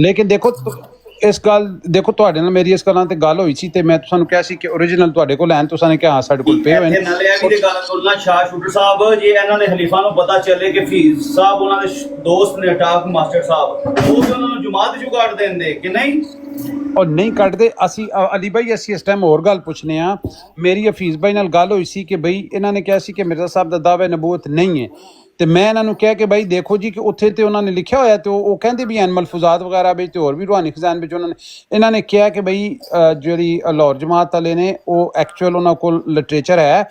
ਲੇਕਿਨ ਦੇਖੋ ਇਸ ਗੱਲ ਦੇਖੋ ਤੁਹਾਡੇ ਨਾਲ ਮੇਰੀ ਇਸ ਗੱਲਾਂ ਤੇ ਗੱਲ ਹੋਈ ਸੀ ਤੇ ਮੈਂ ਤੁਹਾਨੂੰ ਕਿਹਾ ਸੀ ਕਿ origignal ਤੁਹਾਡੇ ਕੋਲ ਐਨ, ਤੁਸੀਂ ਨੇ ਕਿਹਾ ਸਾਡੇ ਕੋਲ ਪਏ ਹੋਏ ਨੇ। ਨਾਲੇ ਇਹ ਵੀ ਗੱਲ ਸੁਣਨਾ ਸ਼ਾਹ ਸ਼ੂਟਰ ਸਾਹਿਬ, ਜੇ ਇਹਨਾਂ ਦੇ ਖਲੀਫਾ ਨੂੰ ਪਤਾ ਚੱਲੇ ਕਿ ਹਫੀਜ਼ ਸਾਹਿਬ ਉਹਨਾਂ ਦੇ ਦੋਸਤ ਨੇ ਟਾਕ ਮਾਸਟਰ ਸਾਹਿਬ, ਉਹ ਵੀ ਉਹਨਾਂ ਨੂੰ ਜਮਾਤ ਚੋਂ ਕੱਢ ਦਿੰਦੇ ਕਿ ਨਹੀਂ? ਉਹ ਨਹੀਂ ਕੱਢਦੇ। ਅਸੀਂ ਅਲੀ ਭਾਈ ਅਸੀਂ ਇਸ ਟਾਈਮ ਹੋਰ ਗੱਲ ਪੁੱਛਨੇ ਆ। ਮੇਰੀ ਹਫੀਜ਼ ਭਾਈ ਨਾਲ ਗੱਲ ਹੋਈ ਸੀ ਕਿ ਬਈ ਇਹਨਾਂ ਨੇ ਕਿਹਾ ਸੀ ਕਿ ਮਿਰਜ਼ਾ ਸਾਹਿਬ ਦਾ ਦਾਅਵਾ ਨਬੂਵਤ ਨਹੀਂ ਹੈ, ਤੇ ਮੈਂ ਇਹਨਾਂ ਨੂੰ ਕਿਹਾ ਕਿ ਭਾਈ ਦੇਖੋ ਜੀ ਕਿ ਉੱਥੇ ਤੇ ਉਹਨਾਂ ਨੇ ਲਿਖਿਆ ਹੋਇਆ ਤੇ ਉਹ ਕਹਿੰਦੇ ਵੀ ਮਲਫੂਜ਼ਾਤ ਵਗੈਰਾ ਵਿੱਚ ਤੇ ਹੋਰ ਵੀ ਰੂਹਾਨੀ ਖਜ਼ਾਨ ਵਿੱਚ ਇਹਨਾਂ ਨੇ ਕਿਹਾ ਕਿ ਬਈ ਜਿਹੜੀ ਲਾਹੌਰ ਜਮਾਤ ਵਾਲੇ ਨੇ ਉਹ ਐਕਚੁਅਲ ਉਹਨਾਂ ਕੋਲ ਲਿਟਰੇਚਰ ਹੈ,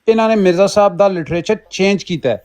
ਇਹਨਾਂ ਨੇ ਮਿਰਜ਼ਾ ਸਾਹਿਬ ਦਾ ਲਿਟਰੇਚਰ ਚੇਂਜ ਕੀਤਾ ਹੈ,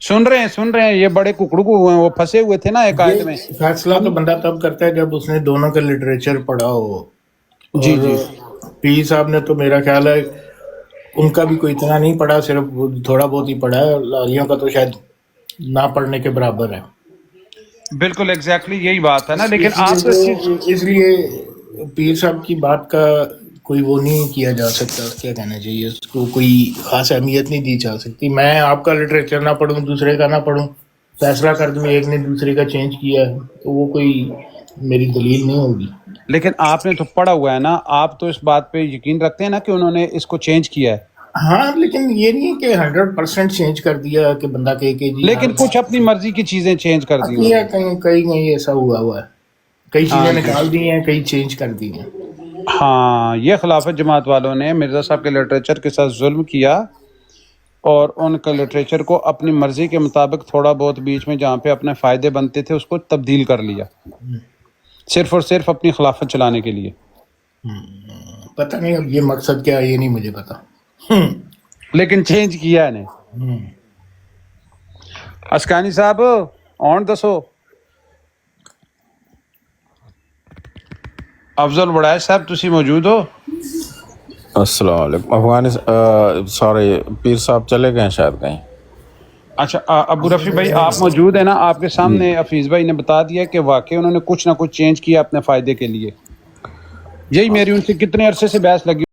سن رہے ہیں یہ بڑے ککڑو کو ہوئے ہیں، وہ پھنسے ہوئے تھے نا ایک آیت میں. یہ فیصلہ تو بندہ تب کرتا ہے جب اس نے دونوں کا لٹریچر پڑھا ہو. جی اور جی پیر صاحب نے تو میرا خیال ہے ان کا بھی کوئی اتنا نہیں پڑھا، صرف تھوڑا بہت ہی پڑھا ہے. لالیوں کا تو شاید نہ پڑھنے کے برابر ہے. بالکل ایگزیکٹلی یہی بات ہے نا. لیکن آپ تو اس لیے پیر صاحب کی بات کا کوئی وہ نہیں کیا جا سکتا، کیا کہنا چاہیے، اس کو کوئی خاص اہمیت نہیں دی جا سکتی. میں آپ کا لٹریچر نہ پڑھوں، دوسرے کا نہ پڑھوں، فیصلہ کر دوں ایک نے دوسرے کا چینج کیا ہے، تو وہ کوئی میری دلیل نہیں ہوگی. لیکن آپ نے تو پڑھا ہوا ہے نا، آپ تو اس بات پہ یقین رکھتے ہیں نا کہ انہوں نے اس کو چینج کیا ہے. ہاں لیکن یہ نہیں کہ 100% چینج کر دیا کہ بندہ کہے کہ جی لیکن کچھ اپنی مرضی کی چیزیں چینج کر دی انہوں کیا نے. کہیں ایسا ہوا ہے، کئی ہاں چیزیں جی. نکال دی ہیں، کئی چینج کر دی ہیں. ہاں یہ خلافت جماعت والوں نے مرزا صاحب کے لٹریچر کے ساتھ ظلم کیا اور ان کے لٹریچر کو اپنی مرضی کے مطابق تھوڑا بہت بیچ میں جہاں پہ اپنے فائدے بنتے تھے اس کو تبدیل کر لیا، صرف اور صرف اپنی خلافت چلانے کے لیے. پتہ نہیں اب یہ مقصد کیا ہے، یہ نہیں مجھے پتا. لیکن چینج کیا ہے نے. اسکانی صاحب آن دسو. افضل وڑائش صاحب تسی موجود ہو؟ السلام علیکم. سوری پیر صاحب چلے گئے ہیں شاید کہیں. اچھا ابو رفیع بھائی آپ موجود ہیں نا؟ آپ کے سامنے حفیظ بھائی نے بتا دیا کہ واقعی انہوں نے کچھ نہ کچھ چینج کیا اپنے فائدے کے لیے. یہی میری ان سے کتنے عرصے سے بحث لگی